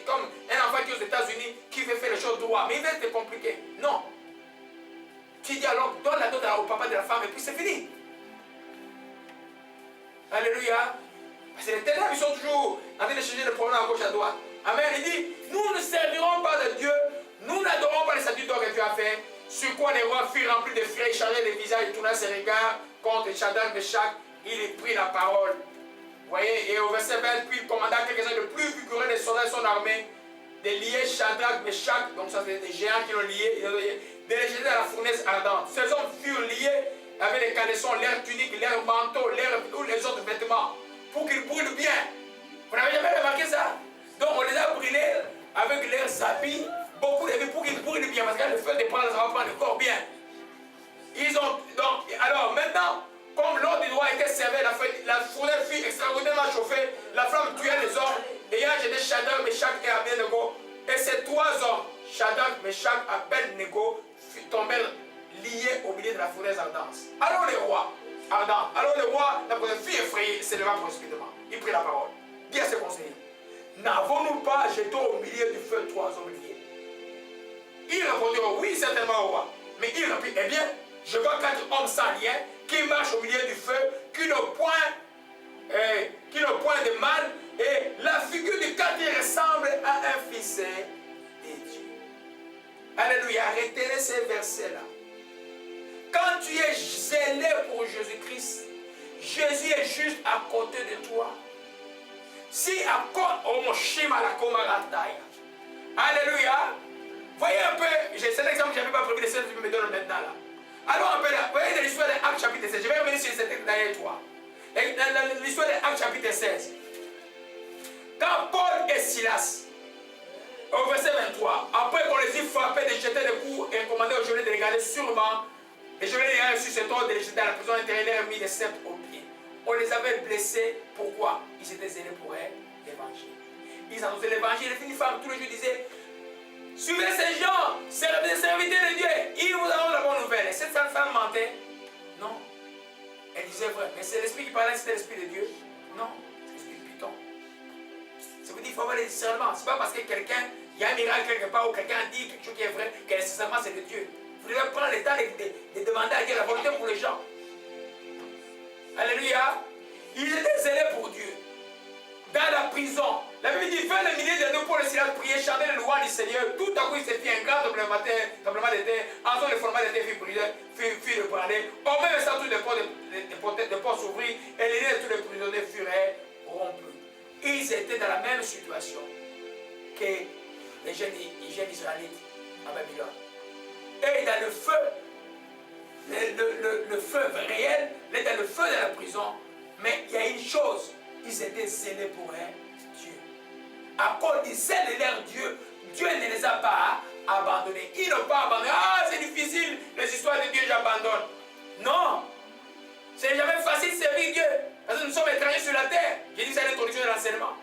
comme un enfant qui est aux États-Unis, qui veut faire les choses droit, mais il veut te compliquer. Non. Tu dis alors, donne la dot au papa de la femme et puis c'est fini. Alléluia. Parce que les ténèbres, ils sont toujours en train de changer le problème à gauche, à droite. Amen. Il dit, nous ne servirons pas de Dieu, nous n'adorons pas les statues d'or que tu as fait. Sur quoi les rois furent remplis de frayeur, changeaient les visages et tournaient ses regards contre Shadrach, Meshach. Il prit la parole. Vous voyez, et au verset 20, puis il commanda quelques-uns de plus vigoureux des soldats de son armée, de lier Shadrach, Meshach, donc ça c'est des géants qui l'ont lié, de les jeter dans la fournaise ardente. Ces hommes furent liés avec des caleçons, leurs tuniques, leurs manteaux, tous les autres vêtements, pour qu'ils brûlent bien. Vous n'avez jamais remarqué ça? Donc on les a brûlés avec leurs habits, beaucoup de pour qu'ils brûlent bien, parce que le feu de prendre, ça va prendre le corps bien. Ils ont, donc, alors maintenant, comme l'ordre du roi était servi, la fournaise fut extraordinairement chauffée, la flamme tuait les hommes, ayant jeté Shadrach, Meshach et Abednego. Et ces trois hommes, Shadrach, Meshach et Abednego, tombèrent liés au milieu de la fournaise ardente. Alors le roi, la fournaise fut effrayée et s'éleva précipitamment. Il prit la parole. Dit à ses conseillers, n'avons-nous pas jeté au milieu du feu trois hommes liés? Ils répondirent, oui, certainement au roi. Mais il reprit, eh bien, je vois quatre hommes sans lien qui marchent au milieu du feu, qui n'ont point de mal, et la figure du quartier ressemble à un fils de Dieu. Alléluia, retenez ces versets-là. Quand tu es zélé pour Jésus-Christ, Jésus est juste à côté de toi. Si à côté, alléluia. Voyez un peu, c'est l'exemple que je n'avais pas prévu, de me donne maintenant là. Alors un peu là, voyez dans l'histoire de Actes chapitre 16, je vais revenir sur cette texte derrière toi. L'histoire de Actes chapitre 16. Quand Paul et Silas, au verset 23, après qu'on les ait frappés, de jeter des coups et commandé aux geôliers de les garder sûrement, les geôliers les garder sur cet ordre de les jeter dans la prison intérieure, les remis les sceptres aux pieds. On les avait blessés, pourquoi? Ils étaient zélés pour l'évangile. Ils annonçaient l'évangile, les femmes tous les jours disaient, suivez ces gens, serviteurs de Dieu, ils vous donnent la bonne nouvelle. Et cette femme mentait? Non. Elle disait vrai. Mais c'est l'esprit qui parlait, c'était l'esprit de Dieu? Non. C'est l'esprit de Python. Ça veut dire qu'il faut avoir les discernements. Ce n'est pas parce que quelqu'un, il y a un miracle quelque part ou quelqu'un dit quelque chose qui est vrai, que nécessairement c'est de Dieu. Vous devez prendre le temps de demander à Dieu la volonté pour les gens. Alléluia. Ils étaient zélés pour Dieu. Dans la prison, la Bible dit, vers le milieu de nous, Paul et Silas priaient, chantaient le louange du Seigneur. Tout à coup, il s'est fait un grand tremblement de terre. En le fondement de terre fut ébranlé. Au même instant, tous les portes s'ouvrirent et les liens de tous les prisonniers furent rompus. Ils étaient dans la même situation que les jeunes Israélites à Babylone. Et dans le feu, le feu réel, dans le feu de la prison, mais il y a une chose. Ils étaient zélés pour Dieu. À cause du zèle de leur Dieu, Dieu ne les a pas abandonnés. Ils n'ont pas abandonné. Ah, c'est difficile, les histoires de Dieu, j'abandonne. Non. C'est jamais facile de servir Dieu. Parce que nous sommes étrangers sur la terre. J'ai dit ça à l'introduction de l'enseignement.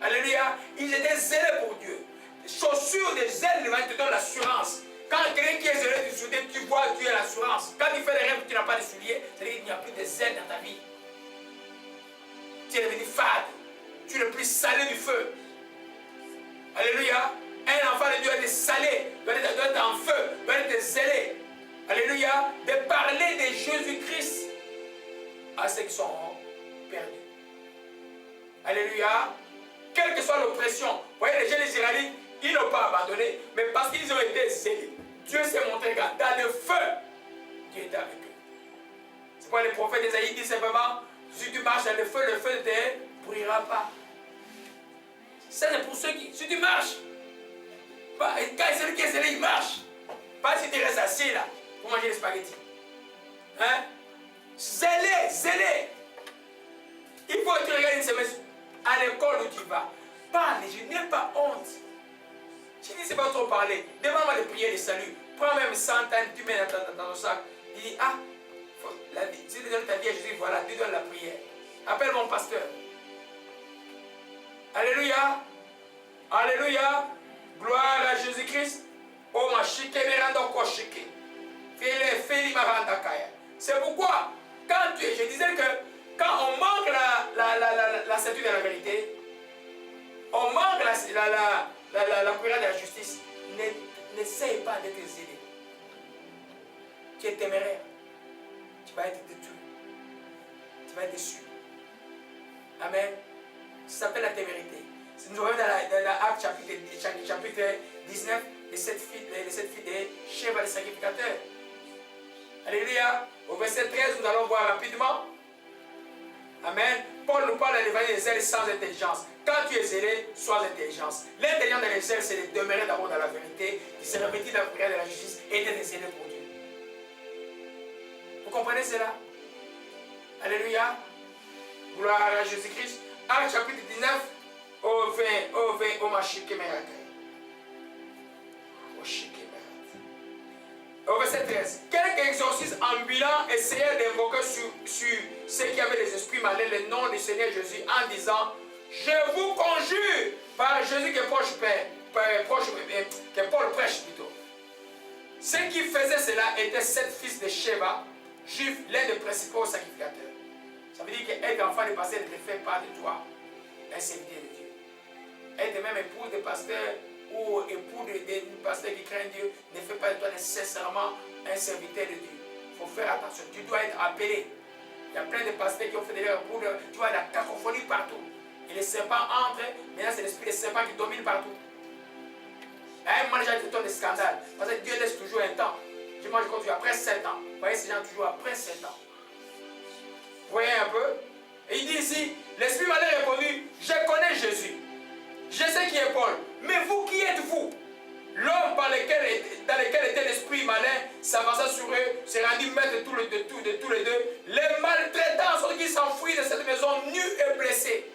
Alléluia. Ils étaient zélés pour Dieu. Les chaussures de zèle te donnent l'assurance. Quand quelqu'un qui est zélé du soulier, tu vois, tu as l'assurance. Quand tu fais des rêves, tu n'as pas de souliers, c'est-à-dire qu'il n'y a plus de zèle dans ta vie. Tu es devenu fade. Tu es le plus salé du feu. Alléluia. Un enfant de Dieu doit être salé, doit être en feu, doit être zélé. Alléluia. De parler de Jésus-Christ à ceux qui sont perdus. Alléluia. Quelle que soit l'oppression, vous voyez, les jeunes Israélites, ils n'ont pas abandonné, mais parce qu'ils ont été zélés. Dieu s'est montré dans le feu. Dieu est avec eux. C'est pourquoi les prophètes d'Ésaïe disent simplement, si tu marches dans le feu ne te brûlera pas. Ça c'est pour ceux qui... Si tu marches, quand celui qui est zélé, il marche. Pas si tu restes assis là, pour manger les spaghettis. Hein? Zélé, zélé. Il faut que tu regardes une semaine à l'école où tu vas. Parle, je n'ai pas honte. Je dis, c'est pas trop parler. Demande-moi de prier de salut. Prends même 100 ans, tu mets dans ton sac. Tu dis, ah, si tu donnes ta vie à Jésus, voilà, tu donnes la prière. Appelle mon pasteur. Alléluia. Alléluia. Gloire à Jésus-Christ. Oh, ma chique, merando koshike. Feli maranda kaya. C'est pourquoi, je disais que quand on manque la certitude de la vérité, on manque la prière de la justice, n'essaye pas d'être zélé. Tu es téméraire. Tu vas être détruit. Tu vas être déçu. Amen. Ça s'appelle la témérité. Si nous revenons dans l'Acte chapitre 19, les sept filles de Sheba, les sacrificateurs. Alléluia. Au verset 13, nous allons voir rapidement. Amen. Paul nous parle de l'évangile des zèles sans intelligence. Quand tu es zélé, sois intelligence. L'intelligence de zèle, c'est de demeurer d'abord dans la vérité, de se revêtir de la prière de la justice et d'être zélé pour Dieu. Vous comprenez cela? Alléluia. Gloire à Jésus-Christ. Acte chapitre 19, au 20, au machike meraka. Au verset 13. Quelques exorcistes ambulants essayaient d'invoquer sur ceux qui avaient les esprits malins le nom du Seigneur Jésus en disant: je vous conjure par Jésus que Paul prêche plutôt. Ceux qui faisaient cela étaient 7 fils de Sheba, juifs, l'un des principaux sacrificateurs. Ça veut dire qu'être enfant de pasteur ne te fait pas de toi un serviteur de Dieu. Être même épouse de pasteur ou époux de pasteur qui craint Dieu ne fait pas de toi nécessairement un serviteur de Dieu. Il faut faire attention. Tu dois être appelé. Il y a plein de pasteurs qui ont fait de leur époux. Tu vois la cacophonie partout. Et les serpents entrent. Maintenant, c'est l'esprit des serpents qui domine partout. À un moment, déjà, il y a des scandales. Parce que Dieu laisse toujours un temps. Moi, je continue après 7 ans. Vous voyez ces gens toujours après 7 ans. Vous voyez un peu? Et il dit ici, l'esprit malin a répondu: je connais Jésus. Je sais qui est Paul. Mais vous, qui êtes-vous? L'homme dans lequel était l'esprit malin s'avança sur eux, s'est rendu maître de tous les deux. Les maltraitants sont qui s'enfuient de cette maison nus et blessés.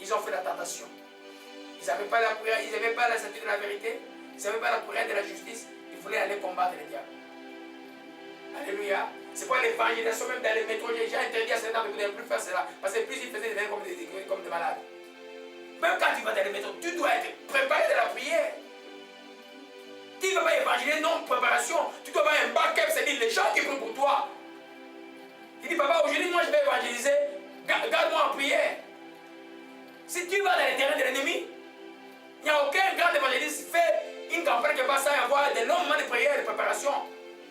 Ils ont fait la tentation. Ils n'avaient pas la prière, ils n'avaient pas la certitude de la vérité, ils n'avaient pas la prière de la justice. Ils voulaient aller combattre les diables. Alléluia. C'est pas l'évangélisation, même dans les métros, j'ai interdit à certains de ne plus faire cela. Parce que plus ils faisaient, ils devenaient comme des malades. Même quand tu vas dans les métros, tu dois être préparé de la prière. Tu ne vas pas évangéliser, non, préparation. Tu dois avoir un backup, c'est-à-dire les gens qui prient pour toi. Tu dis: papa, aujourd'hui, moi je vais évangéliser, garde-moi en prière. Si tu vas dans les terrains de l'ennemi, il n'y a aucun grand évangéliste qui fait une campagne qui va sans avoir de longs moments de prière et de préparation.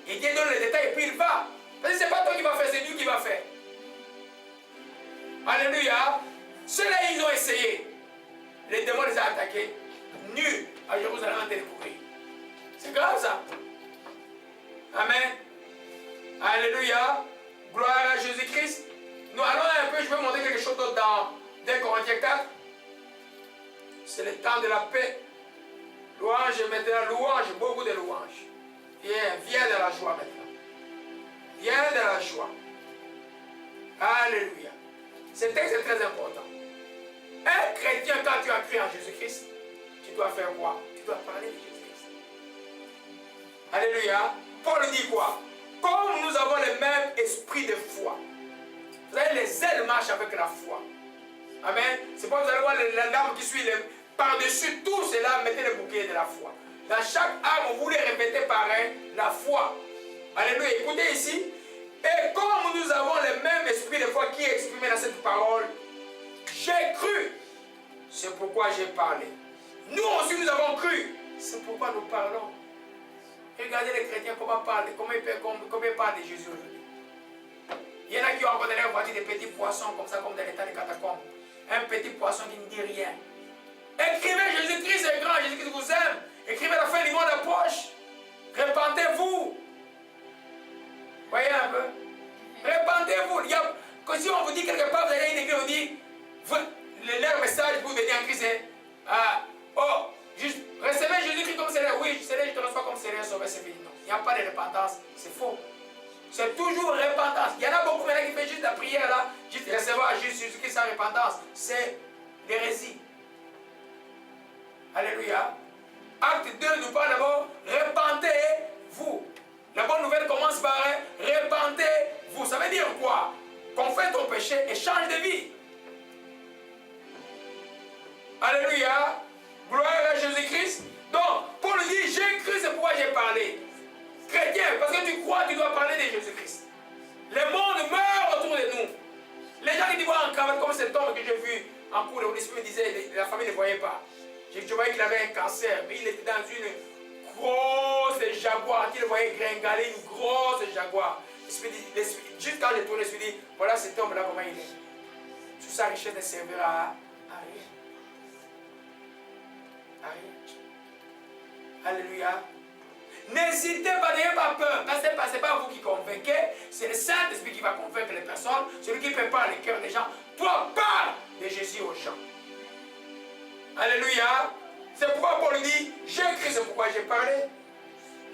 Et Dieu donne les détails et puis il va. Parce que ce n'est pas toi qui vas faire, c'est Dieu qui va faire. Alléluia. Ceux-là, ils ont essayé. Les démons les ont attaqués. Nus à Jérusalem en train de courir. C'est grave ça. Amen. Alléluia. Gloire à Jésus-Christ. Nous allons un peu, je vais montrer quelque chose d'autre dans 2 Corinthiens 4. C'est le temps de la paix. Louange maintenant, louange, beaucoup de louanges. Viens de la joie maintenant. Viens de la joie. Alléluia. Ce texte est très important. Un chrétien, quand tu as cru en Jésus-Christ, tu dois faire quoi? Tu dois parler de Jésus-Christ. Alléluia. Paul dit quoi? Comme nous avons le même esprit de foi. Vous savez, les ailes marchent avec la foi. Amen. C'est pour vous allez voir la dame qui suit par-dessus tout cela, mettez le bouclier de la foi. Dans chaque arme, vous les répétez pareil, la foi. Alléluia. Écoutez ici. Et comme nous avons le même esprit de foi qui est exprimé dans cette parole, j'ai cru. C'est pourquoi j'ai parlé. Nous aussi, nous avons cru. C'est pourquoi nous parlons. Regardez les chrétiens comment ils parlent de Jésus aujourd'hui. Il y en a qui ont rencontré leur voiture des petits poissons comme ça, comme dans l'état des catacombes. Un petit poisson qui ne dit rien. Écrivez: Jésus-Christ est grand, Jésus-Christ vous aime. Écrivez: la fin du monde approche. Répentez-vous. Voyez un peu. Répentez-vous. Si on vous dit quelque part, vous allez une église, on dit leur message pour venir en Christ, juste recevez Jésus-Christ comme Seigneur. Oui, Seigneur, je te reçois comme Seigneur, sauveur, c'est fini. Non, il n'y a pas de repentance, c'est faux. C'est toujours repentance. Il y en a beaucoup maintenant qui font juste la prière là, juste recevoir juste Jésus-Christ sans repentance. C'est l'hérésie. Alléluia. Acte 2 nous parle d'abord, repentez-vous. La bonne nouvelle commence par repentez-vous. Ça veut dire quoi? Confesse ton péché et change de vie. Alléluia. Gloire à Jésus-Christ. Donc, Paul dit, j'ai cru, c'est pourquoi j'ai parlé. Chrétien, parce que tu crois, tu dois parler de Jésus-Christ. Le monde meurt autour de nous. Les gens qui te voient en cavale comme cet homme que j'ai vu en cours, le Holy-Spirit me disait, la famille ne voyait pas. Je voyais qu'il avait un cancer, mais il était dans une grosse jaguar, qu'il voyait gringaler, une grosse jaguar. Juste quand j'ai tourné, je me suis dit, voilà cet homme-là, comment il est. Toute sa richesse ne servira à rien. À rien. Alléluia. N'hésitez pas, n'ayez pas peur. Ce n'est pas vous qui convainquez, c'est le Saint-Esprit qui va convaincre les personnes, celui qui prépare les cœurs des gens. Toi, parle de Jésus aux gens. Alléluia. C'est pourquoi Paul dit, j'ai écrit, c'est pourquoi j'ai parlé.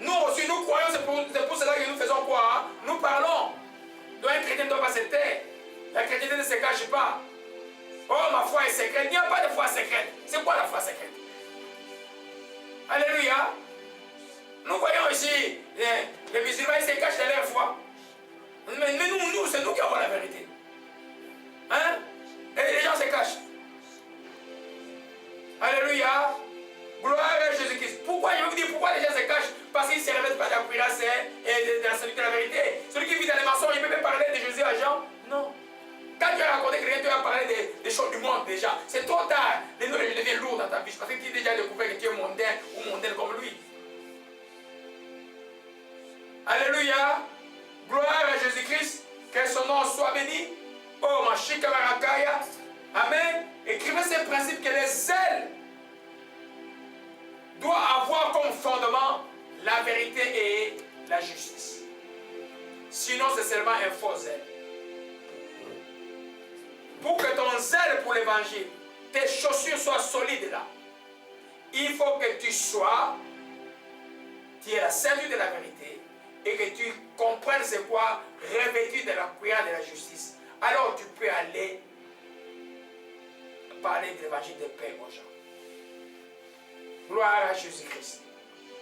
Nous aussi, nous croyons, c'est pour cela que nous faisons quoi, hein? Nous parlons. Donc un chrétien ne doit pas se taire. La chrétienté ne se cache pas. Oh, ma foi est secrète. Il n'y a pas de foi secrète. C'est quoi la foi secrète? Alléluia. Nous voyons ici, les musulmans, ils se cachent de leur foi. Mais nous, c'est nous qui avons la vérité. Hein? Et les gens se cachent. Alléluia. Gloire à Jésus-Christ. Pourquoi, je vous dis pourquoi les gens se cachent? Parce qu'ils ne se révèlent pas de la cuirasse et de la salut de la vérité. Celui qui vit dans les mensonges, il ne peut pas parler de Jésus à Jean. Non. Quand tu as raconté quelqu'un, tu vas parler des choses du monde déjà. C'est trop tard. Les noms deviennent lourds dans ta vie. Parce que tu as déjà découvert que tu es mondain ou mondaine comme lui. Alléluia. Gloire à Jésus-Christ. Que son nom soit béni. Oh, ma chika marakaya. Amen. Écrivez ces principes que les zèles doivent avoir comme fondement la vérité et la justice. Sinon, c'est seulement un faux zèle. Pour que ton zèle pour l'évangile, tes chaussures soient solides là, il faut que tu aies la ceinture de la vérité et que tu comprennes c'est quoi revêtu de la cuirasse de la justice. Alors tu peux aller parler de l'évangile de paix aux gens. Gloire à Jésus-Christ.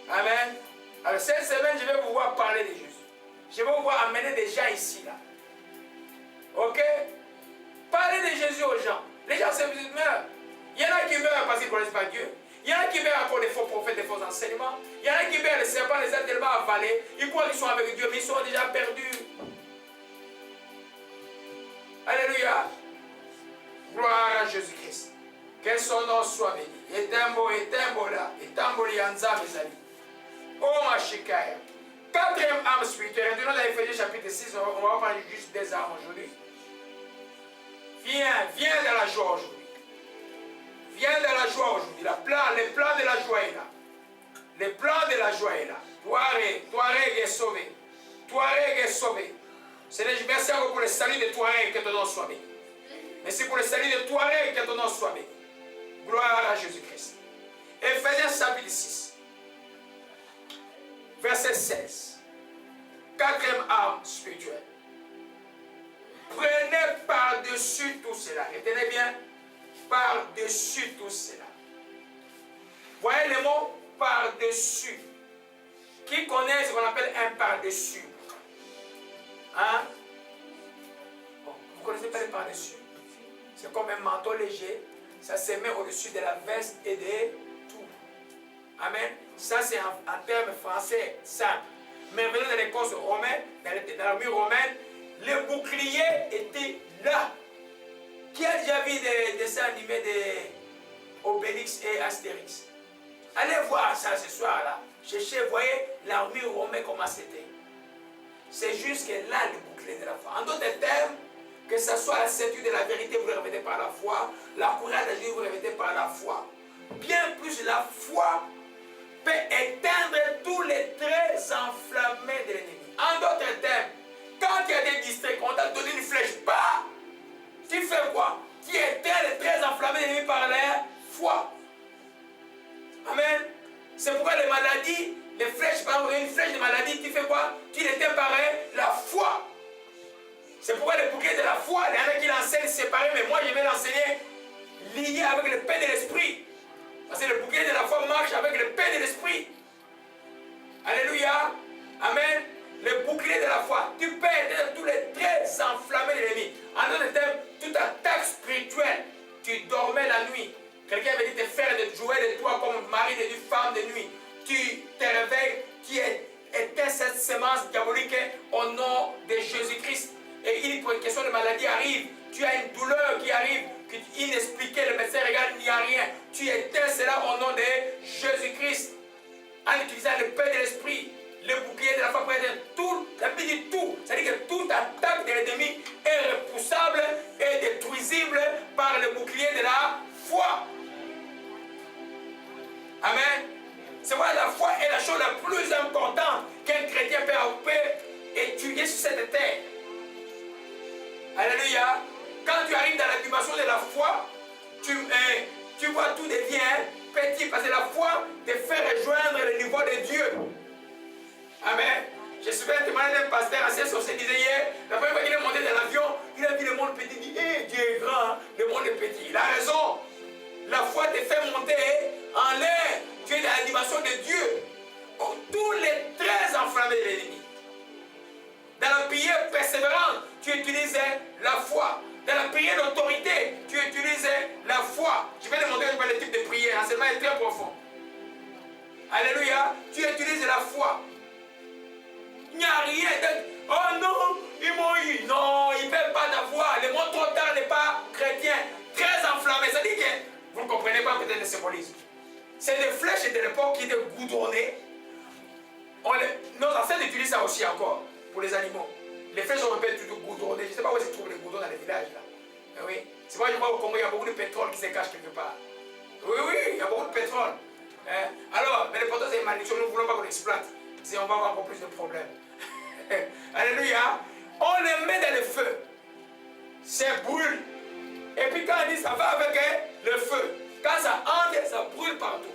Amen. Alors cette semaine, je vais vous voir parler de Jésus. Je vais vous voir amener des gens ici là. Ok? Parlez de Jésus aux gens. Les gens se meurent. Il y en a qui meurent parce qu'ils ne connaissent pas Dieu. Il y en a qui meurent encore des faux prophètes, des faux enseignements. Il y en a qui meurent, les serpents les a tellement avalés. Ils croient qu'ils sont avec Dieu, mais ils sont déjà perdus. Alléluia. Gloire à Jésus-Christ. Que son nom soit béni. Et tembo là. Et tembo lianza mes amis. Oh ma chikaya. Quatrième âme spirituelle. Nous dans Éphésiens chapitre 6, on va parler juste des âmes aujourd'hui. Viens dans la joie aujourd'hui. Viens dans la joie aujourd'hui. Les plans de la joie est là. Les plans de la joie est là. Touareg est sauvé. Touareg est sauvé. Merci encore pour le salut de Touareg, que ton nom soit béni. Merci pour le salut de Touareg, que ton nom soit béni. Gloire à Jésus-Christ. Éphésiens chapitre 6, verset 16. Quatrième arme spirituelle. Prenez par-dessus tout cela. Retenez bien, par-dessus tout cela. Voyez le mot par-dessus. Qui connaît ce qu'on appelle un par-dessus? Hein? Bon, vous connaissez pas le par-dessus? C'est comme un manteau léger. Ça se met au-dessus de la veste et de tout. Amen. Ça, c'est en termes français simple. Mais venant dans les causes romaines, dans l'armure romaine, le bouclier était là. Qui a déjà vu des dessins animés d'Obélix et Astérix? Allez voir ça ce soir-là. Cherchez, voyez l'armure romaine comment c'était. C'est juste que là, le bouclier de la foi. En d'autres termes, que ce soit la ceinture de la vérité, vous le revêtez par la foi. La courage de Jésus, vous le revêtez par la foi. Bien plus, la foi peut éteindre tous les traits enflammés de l'ennemi. En d'autres termes, quand tu as des distraits, on t'a donné une flèche, bah, tu fais quoi? Tu éteins les traits enflammés de l'ennemi par la foi. Amen. C'est pourquoi les maladies, les flèches, par exemple, une flèche de maladie, tu fais quoi? Tu l'éteins par la foi. C'est pourquoi le bouclier de la foi, il y en a qui l'enseignent séparé, mais moi je vais l'enseigner lié avec le pain de l'esprit. Parce que le bouclier de la foi marche avec le pain de l'esprit. Alléluia. Amen. Le bouclier de la foi. Tu peux aider tous les traits enflammés de l'ennemi. En d'autres termes, toute attaque spirituelle. Tu dormais la nuit. Quelqu'un avait dit te faire de jouer de toi comme mari de femme de nuit. Tu te réveilles, tu éteins cette semence diabolique au nom de Jésus-Christ. Et une question de maladie arrive. Tu as une douleur qui arrive, inexpliquée, le médecin regarde, il n'y a rien. Tu éteins cela au nom de Jésus-Christ. En utilisant le pain de l'esprit, le bouclier de la foi pour aider tout, la Bible dit tout. C'est-à-dire que toute attaque de l'ennemi est repoussable et détruisible par le bouclier de la foi. Amen. C'est vrai, la foi est la chose la plus importante qu'un chrétien peut étudier sur cette terre. Alléluia. Quand tu arrives dans la dimension de la foi, tu vois tout devient petit parce que la foi te fait rejoindre le niveau de Dieu. Amen. Je me souviens d'un pasteur assez sorcier qui disait hier, la première fois qu'il est monté dans l'avion, il a vu le monde petit. Il dit, hey, Dieu est grand, le monde est petit. Il a raison. La foi te fait monter en l'air. Tu es dans la dimension de Dieu. Tous les traits enflammés de l'ennemi. Dans la prière persévérante, tu utilises la foi. Dans la prière d'autorité, tu utilises la foi. Je vais te montrer le type de prière. L'enseignement est très profond. Alléluia. Tu utilises la foi. Il n'y a rien de... Oh non, ils m'ont eu. Non, ils ne peuvent pas t'avoir. Le mot trop tard n'est pas chrétien. Très enflammé. Ça dit que vous ne comprenez pas peut-être le symbolisme. C'est des flèches de l'époque qui étaient goudronnées. Nos ancêtres utilisent ça aussi encore pour les animaux. Les flèches sont un peu toujours goudronnées. Je ne sais pas où se trouvent les goudrons dans les villages là. Mais oui. C'est moi je vois au Congo, il y a beaucoup de pétrole qui se cache quelque part. Oui, oui, il y a beaucoup de pétrole. Alors, mais le pétrole c'est une malédiction, nous ne voulons pas qu'on exploite. Si on va avoir encore plus de problèmes. Alléluia. On les met dans le feu. Ça brûle. Et puis quand on dit ça va avec le feu. Quand ça entre, ça brûle partout.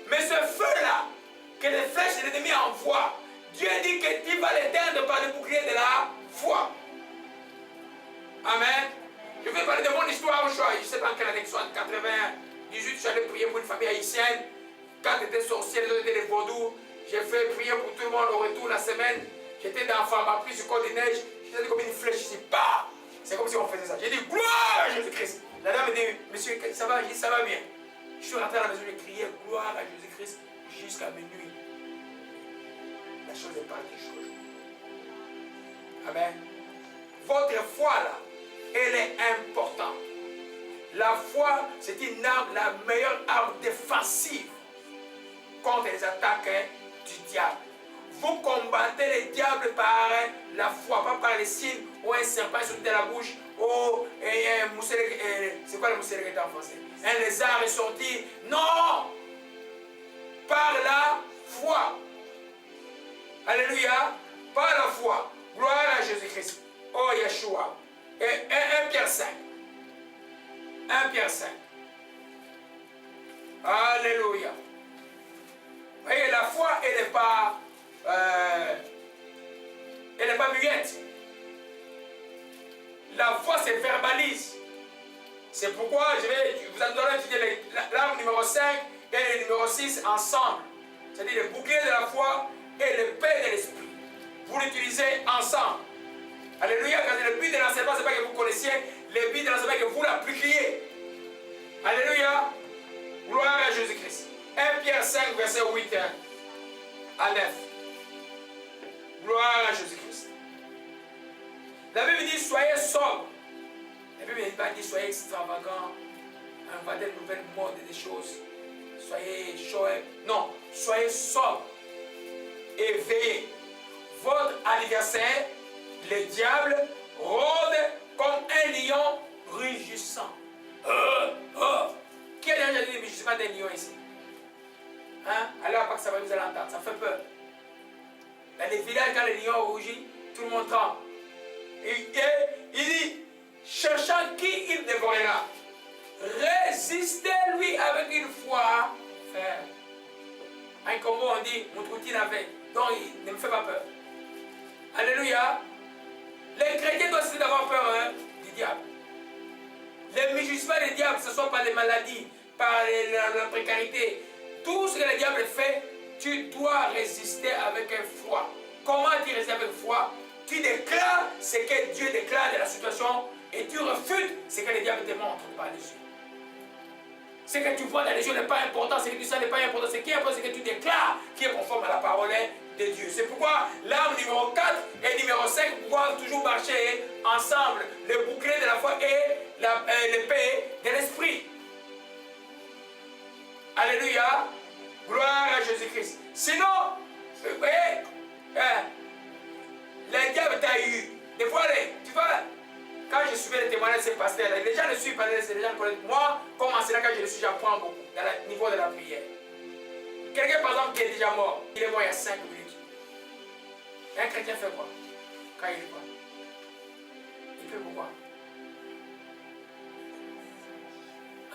Mais ce feu-là, que les flèches de l'ennemi envoient, Dieu dit que tu vas l'éteindre par le bouclier de la foi. Amen. Je vais parler de mon histoire. Je ne sais pas en quelle année, en 98, je suis allé prier pour une famille haïtienne. Quand j'étais sorcier, les autres étaient des vaudous. J'ai fait prier pour tout le monde au retour la semaine. J'étais dans la pharmacie sur Côte des Neiges. J'étais comme une flèche ici. Bah! C'est comme si on faisait ça. J'ai dit gloire à Jésus-Christ. La dame me dit, monsieur, ça va? J'ai dit, ça va bien. Je suis rentré à la maison, j'ai crié gloire à Jésus-Christ jusqu'à minuit. La chose est partie jusqu'au jour. Amen. Votre foi là, elle est importante. La foi, c'est une arme, la meilleure arme défensive contre les attaques du diable. Vous combattez les diables par la foi, pas par les signes ou un serpent sur la bouche ou un mousselet, c'est quoi le mousselet en français? Un lézard est sorti. Non! Par la foi. Alléluia. Par la foi. Gloire à Jésus-Christ. Oh Yeshua. Et 1 Pierre 5. 1 Pierre 5. Alléluia. Vous voyez, la foi, elle n'est pas muette. La foi se verbalise. C'est pourquoi je vais vous donner étudier l'arme numéro 5 et le numéro 6 ensemble. C'est-à-dire le bouclier de la foi et le pain de l'esprit. Vous l'utilisez ensemble. Alléluia, car le but de l'enseignement, ce n'est pas que vous connaissiez, le but de l'enseignement est que vous l'appliquiez. Alléluia. Gloire à Jésus-Christ. 1 Pierre 5, verset 8 à 9. Gloire à Jésus-Christ. La Bible dit, soyez sobres. La Bible n'est pas dit, soyez extravagants, inventez de nouvelles modes et des choses. Soyez chauds. Non, soyez sobres et veillez. Votre adversaire, le diable, rôde comme un lion rugissant. Qui a déjà dit le rugissement d'un lion ici? Hein? Alors, pas que ça va vous allez entendre, ça fait peur. Dans les villages, quand le lion rougit, tout le monde tremble. Et il dit, cherchant qui il dévorera, résistez-lui avec une foi ferme. En Congo, on dit Moutrouti n'avait. Donc, il ne me fait pas peur. Alléluia. Les chrétiens doivent essayer d'avoir peur du diable. Les mugissements des diables, ce ne sont pas les maladies, par la précarité. Tout ce que le diable fait, tu dois résister avec foi. Comment tu résistes avec foi? Tu déclares ce que Dieu déclare de la situation et tu refutes ce que le diable te montre par les yeux. Ce que tu vois dans les yeux n'est pas important, ce que tu sens n'est pas important. Ce qui est important, c'est que tu déclares qui est conforme à la parole de Dieu. C'est pourquoi l'arme numéro 4 et numéro 5 doivent toujours marcher ensemble. Le bouclier de la foi et l'épée de l'esprit. Alléluia. Gloire à Jésus-Christ. Sinon, vous voyez, le diable t'a eu. Des fois, tu vois, quand je suivais les témoignages de ces pasteurs, les gens ne suivent pas, les gens connaissent. Moi, comme enseignant, quand je le suis, j'apprends beaucoup dans le niveau de la prière. Quelqu'un, par exemple, qui est déjà mort, il est mort il y a 5 minutes. Et un chrétien fait quoi? Quand il est quoi? Il fait pourquoi?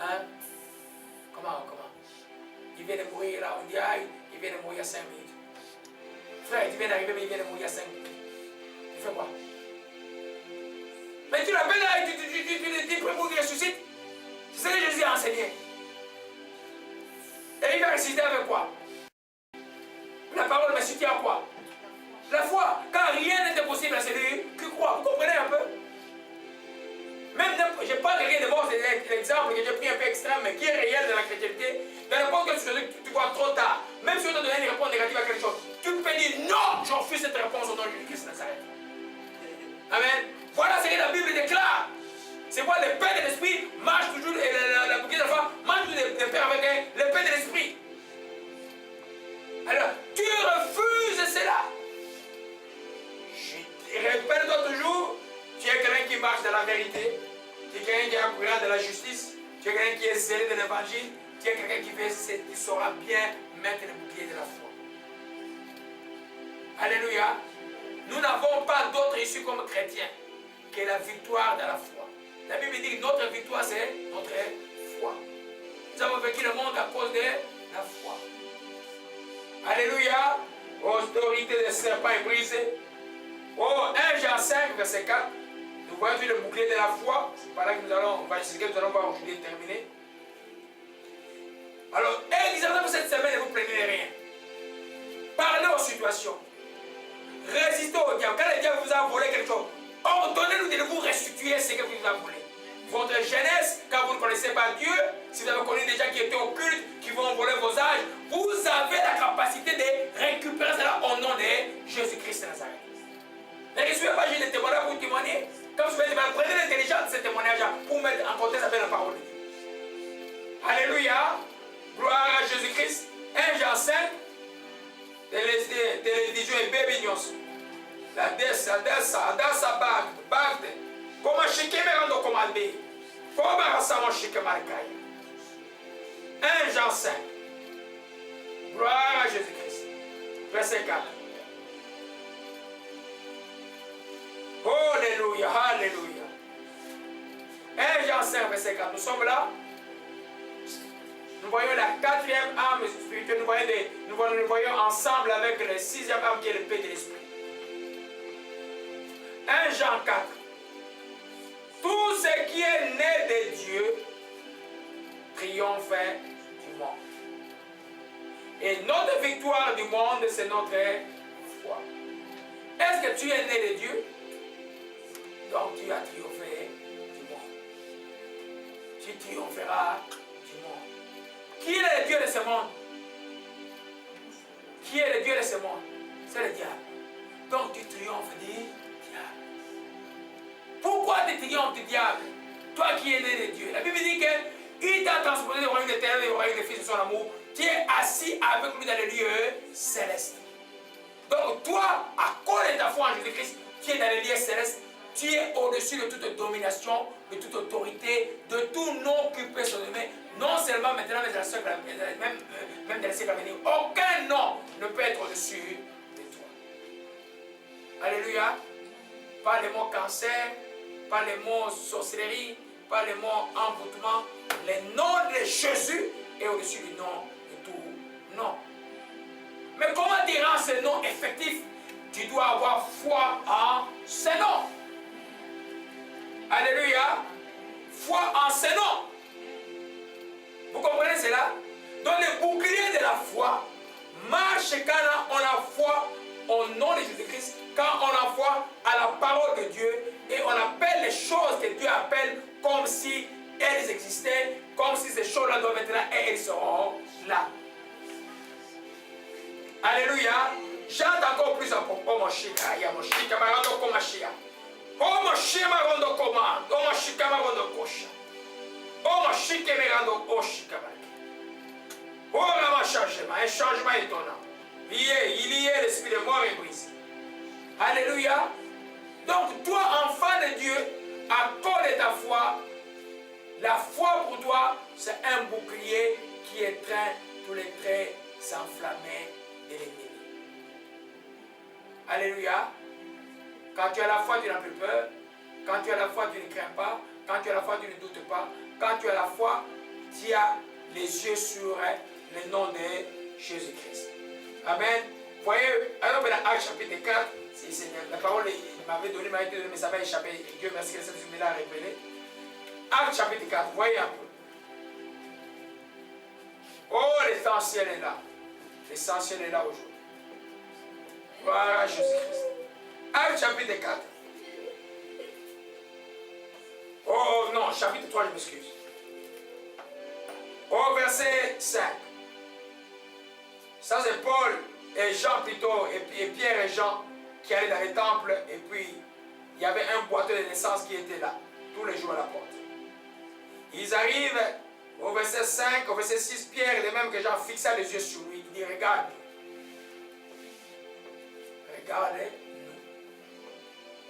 Hein? Comment? Il vient de mourir là, on dit, ah, il vient de mourir il y a 5 minutes. Frère, il vient d'arriver, mais il vient de mourir il y a 5 minutes. Il fait quoi? Mais tu l'appelles là, tu pries pour qu'il ressuscite. C'est ce que Jésus a enseigné. Et il va ressusciter avec quoi? La parole va susciter à quoi? La foi. Car rien n'est impossible à celui qui croit. Vous comprenez un peu? Même, je n'ai pas quelqu'un de mort, c'est l'exemple que j'ai pris un peu extrême, mais qui est réel dans la chrétienté. Dans n'importe quelle situation, tu vois trop tard. Même si on te donne une réponse négative à quelque chose, tu peux dire non, je refuse cette réponse au nom de Jésus-Christ de Nazareth. Amen. Voilà ce que la Bible déclare. C'est quoi? L'épée de l'esprit marche toujours, et la bouquet de la foi marche toujours de pair avec l'épée de l'esprit. Alors, tu refuses cela. Répète-toi toujours, tu es quelqu'un qui marche dans la vérité, tu es quelqu'un qui est accourant de la justice, tu es quelqu'un qui est zélé de l'évangile, tu es quelqu'un qui saura bien mettre le bouclier de la foi. Alléluia. Nous n'avons pas d'autre issue comme chrétiens que la victoire dans la foi. La Bible dit que notre victoire, c'est notre foi. Nous avons vécu le monde à cause de la foi. Alléluia. Autorité des serpents est brisée. Oh, 1 Jean 5, verset 4. Nous voyons le bouclier de la foi. C'est par là que nous allons voir aujourd'hui terminer. Alors, examinez cette semaine et vous ne prenez rien. Parlez aux situations. Résistez au diable. Quand le diable vous a volé quelque chose, ordonnez-nous de vous restituer ce que vous avez volé. Votre jeunesse, quand vous ne connaissez pas Dieu, si vous avez connu des gens qui étaient occultes, qui vont voler vos âges, vous avez la capacité de récupérer cela au nom de Jésus-Christ de Nazareth. Ne recevez pas juste des témoignages pour témoigner. Quand vous faites, prenez l'intelligence de ces témoignages pour mettre en contexte avec la parole de Dieu. Alléluia. Gloire à Jésus-Christ. 1 Jean 5. Télévision et bébignos. La dessa, bagde. Comment chiquer me rendre commandé? Comment rassembler chiquer marcaille? 1 Jean 5. Gloire à Jésus-Christ. Verset 4. Alléluia, alléluia. 1 Jean 5, verset 4. Nous sommes là. Nous voyons la 4e âme spirituelle. Nous voyons ensemble avec la 6e âme qui est l'épée de l'esprit. 1 Jean 4. Tout ce qui est né de Dieu triomphe du monde. Et notre victoire du monde, c'est notre foi. Est-ce que tu es né de Dieu? Donc tu as triomphé du monde. Tu triompheras du monde. Qui est le Dieu de ce monde? Qui est le Dieu de ce monde? C'est le diable. Donc tu triomphes du diable. Pourquoi tu triomphes du diable? Toi qui es né de Dieu. La Bible dit qu'il t'a transporté du royaume de terre et du royaume des fils de son amour. Tu es assis avec lui dans les lieux célestes. Donc toi, à cause de ta foi en Jésus-Christ, tu es dans les lieux célestes. Tu es au-dessus de toute domination, de toute autorité, de tout nom qui peut se nommer. Non seulement maintenant, mais même dans les siècles à venir. Aucun nom ne peut être au-dessus de toi. Alléluia. Pas les mots cancer, pas les mots sorcellerie, pas les mots envoûtement. Le nom de Jésus est au-dessus du nom de tout nom. Mais comment te rendre ce nom effectif? Tu dois avoir foi en ce nom. Alléluia. Foi en ce nom. Vous comprenez cela? Donc le bouclier de la foi marche quand on a foi au nom de Jésus-Christ, quand on a foi à la parole de Dieu et on appelle les choses que Dieu appelle comme si elles existaient, comme si ces choses-là doivent être là et elles seront là. Alléluia. J'entends encore plus à propos. Oh mon chika, ya mon chika, ma rando comme chia. Oh mon chika, ma rando comme. Oh mon chika, ma rando kosha. Oh mon chika, ma rando oshika. Oh là, un changement étonnant. Il y a l'esprit de mort et brisé. Alléluia. Donc toi, enfant de Dieu, accorde ta foi. La foi pour toi, c'est un bouclier qui étreint tous les traits enflammés de l'ennemi. Alléluia. Quand tu as la foi, tu n'as plus peur. Quand tu as la foi, tu ne crains pas. Quand tu as la foi, tu ne doutes pas. Quand tu as la foi, tu as les yeux sur le nom de Jésus-Christ. Amen. Vous voyez, alors dans Actes chapitre 4, la parole m'avait donné, mais ça va échapper. Dieu merci que cette me l'a révélé. Actes chapitre 4, voyez un peu. Oh, l'essentiel est là. L'essentiel est là aujourd'hui. Voilà Jésus-Christ. Actes chapitre 4. Oh non, chapitre 3, je m'excuse. Au verset 5. Ça c'est Paul et Jean plutôt, et Pierre et Jean qui allaient dans les temples, et puis il y avait un boiteux de naissance qui était là, tous les jours à la porte. Ils arrivent au verset 5, au verset 6, Pierre, de même que Jean, fixa les yeux sur lui, il dit regarde. Regardez-nous.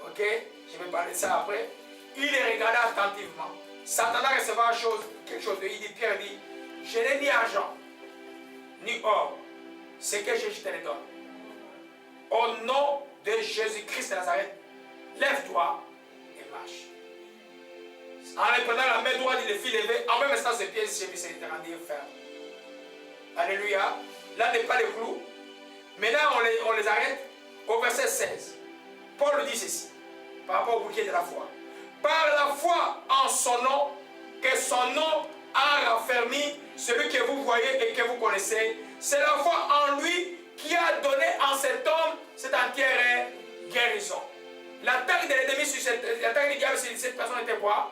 Ok? Je vais parler de ça après. Il les regarda attentivement. S'attendant à recevoir quelque chose de lui. Il dit, Pierre dit, je n'ai ni argent, ni or. Ce que je te le donne. Au nom de Jésus-Christ de Nazareth, lève-toi et marche. En lui prenant la main droite, il le fit lever. En même instant, ses pieds se rendirent fermes. Alléluia. Là n'est pas le clou. Maintenant, on les arrête au verset 16. Paul dit ceci, par rapport au bouclier de la foi. Par la foi en son nom, que son nom a raffermi celui que vous voyez et que vous connaissez. C'est la foi en lui qui a donné en cet homme cette entière guérison. L'attaque de l'ennemi sur l'attaque du diable sur cette personne était quoi?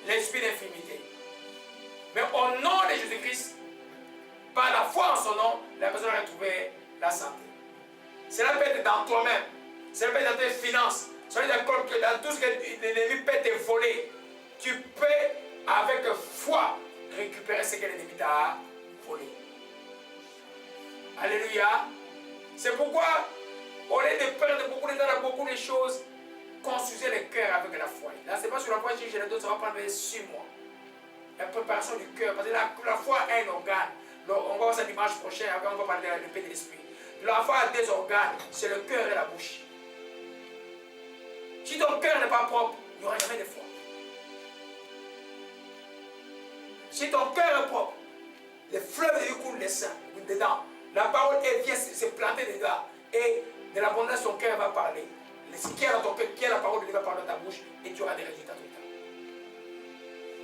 L'esprit d'infirmité. Mais au nom de Jésus-Christ, par la foi en son nom, la personne a retrouvé la santé. Cela peut être dans toi-même. Cela peut être dans tes finances. Cela peut être dans tout ce que l'ennemi peut te voler. Tu peux, avec foi, récupérer ce que l'ennemi t'a volé. Alléluia. C'est pourquoi, au lieu de perdre beaucoup de temps dans beaucoup de choses, construisez le cœur avec la foi. Là, ce n'est pas sur la foi que je le donne, ça va prendre 6 mois. La préparation du cœur, parce que la foi a un organe. On va voir ça dimanche prochain, après on va parler de la paix de l'esprit. La foi a 2 organes, c'est le cœur et la bouche. Si ton cœur n'est pas propre, il n'y aura jamais de foi. Si ton cœur est propre, les fleuves lui coulent dedans. La parole vient se planter dedans. Et de l'abondance, ton cœur va parler. Ce qui est dans ton cœur, qui est la parole de Dieu va parler dans ta bouche, et tu auras des résultats tout le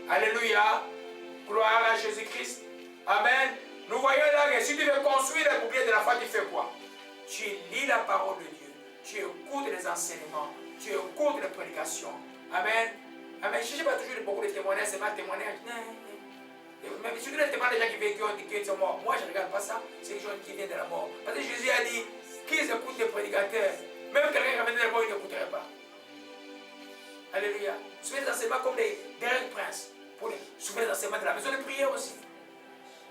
temps. Alléluia. Gloire à Jésus-Christ. Amen. Nous voyons là que si tu veux construire le bouclier de la foi, tu fais quoi? Tu lis la parole de Dieu. Tu écoutes les enseignements. Tu écoutes les prédications. Amen. Amen. Je ne sais pas toujours beaucoup de témoignages, c'est ma témoignage. Mais surtout les témoignages des gens qui sont morts. Moi, je ne regarde pas ça. C'est les gens qui viennent de la mort. Parce que Jésus a dit qu'ils écoutent les prédicateurs. Même quelqu'un qui revient de la mort, il n'écouterait pas. Alléluia. Souvent les enseignements comme des derniers princes. Souvent les enseignements de la maison de prière aussi.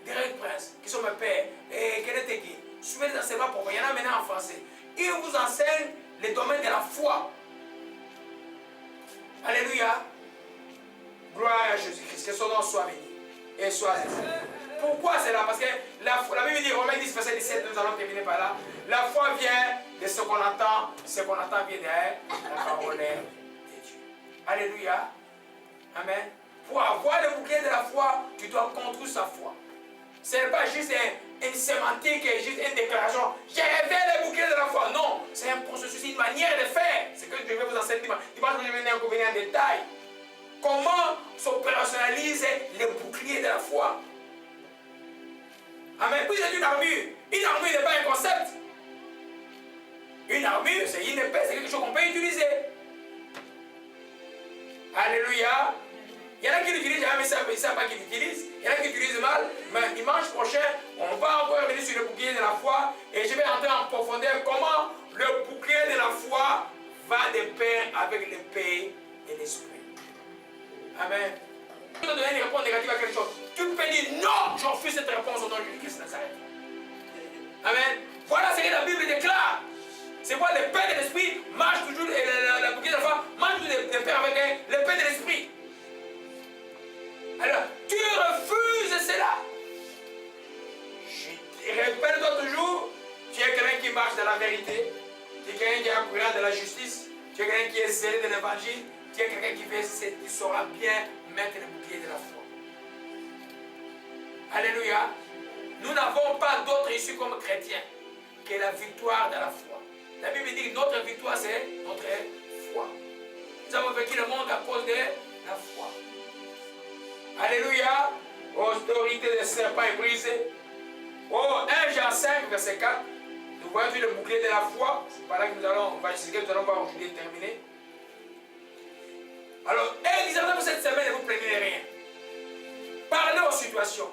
Derek Prince, qui sont mes pères, et Kenneth Eki, suivez les enseignements pour vous. Il y en a maintenant en français. Ils vous enseignent les domaines de la foi. Alléluia. Gloire à Jésus-Christ. Que son nom soit béni. Et soit exalté. Pourquoi c'est là? Parce que la Bible dit, Romains 10, verset 17, nous allons terminer par là. La foi vient de ce qu'on entend. Ce qu'on entend vient de la parole de Dieu. Alléluia. Amen. Pour avoir le bouclier de la foi, tu dois construire sa foi. Ce n'est pas juste une sémantique et juste une déclaration. J'ai rêvé le bouclier de la foi. Non, c'est un processus, une manière de faire. C'est ce que je vais vous enseigner dimanche. Dimanche, je vais venir en détail. Comment s'opérationnalise le bouclier de la foi. Amen. Puis c'est une armure. Une armure n'est pas un concept. Une armure, c'est une épée, c'est quelque chose qu'on peut utiliser. Alléluia. Il y en a qui l'utilisent, mais ils ne savent pas qu'ils l'utilisent. Il y en a qui l'utilisent mal. Mais dimanche prochain, on va encore revenir sur le bouclier de la foi. Et je vais entrer en profondeur comment le bouclier de la foi va de pair avec l'épée et l'esprit. Amen. Tu peux donner une réponse négative à quelque chose. Tu peux dire non, je refuse cette réponse au nom de Jésus-Christ de Nazareth. Amen. Voilà ce que la Bible déclare. C'est quoi l'épée de l'esprit marche toujours, et la bouclier de la foi marche toujours de pair avec l'épée de l'esprit. Alors, tu refuses cela. Répète-toi toujours, tu es quelqu'un qui marche dans la vérité, tu es quelqu'un qui est accoulant de la justice, tu es quelqu'un qui est zélé de l'évangile, tu es quelqu'un qui saura bien mettre le bouclier de la foi. Alléluia. Nous n'avons pas d'autre issue comme chrétiens que la victoire de la foi. La Bible dit que notre victoire, c'est notre foi. Nous avons vécu le monde à cause de la foi. Alléluia. Autorité des serpents est brisée. Oh, 1 Jean 5, verset 4. Nous voyons le bouclier de la foi. C'est par là que nous allons voir aujourd'hui terminer. Alors, exactement cette semaine, ne vous plaignez rien. Parlez aux situations.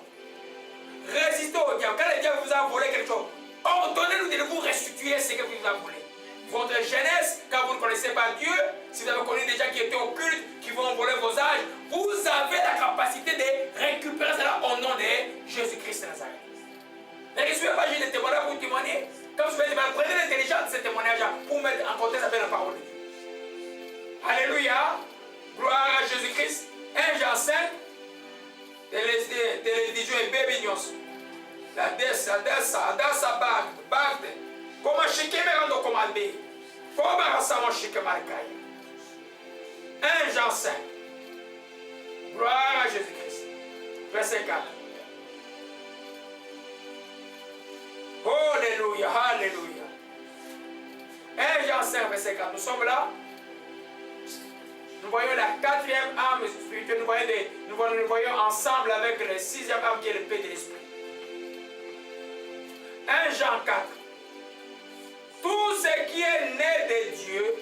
Résistez au diable. Quand le diable vous a volé quelque chose, ordonnez-nous de vous restituer ce que vous avez volé. Votre jeunesse, quand vous ne connaissez pas Dieu, si vous avez connu des gens qui étaient occultes, qui vont voler vos âges, vous avez la capacité de récupérer cela au nom de Jésus-Christ de Nazareth. Ne recevez pas juste des témoignages pour témoigner. Quand vous faites, prenez l'intelligence de ces témoignages pour mettre en contexte avec la parole de Dieu. Alléluia. Gloire à Jésus-Christ. 1 Jean 5. Télévision et bébignos. La dessa, bagde. Comment chiquer me rendre commandé. Comment rassembler chiquer marcaille. 1 Jean 5. Gloire à Jésus-Christ. Verset 4. Alléluia, alléluia. 1 Jean 5, verset 4. Nous sommes là. Nous voyons la quatrième âme spirituelle. Nous voyons ensemble avec la sixième âme qui est l'épée de l'esprit. 1 Jean 4. Tout ce qui est né de Dieu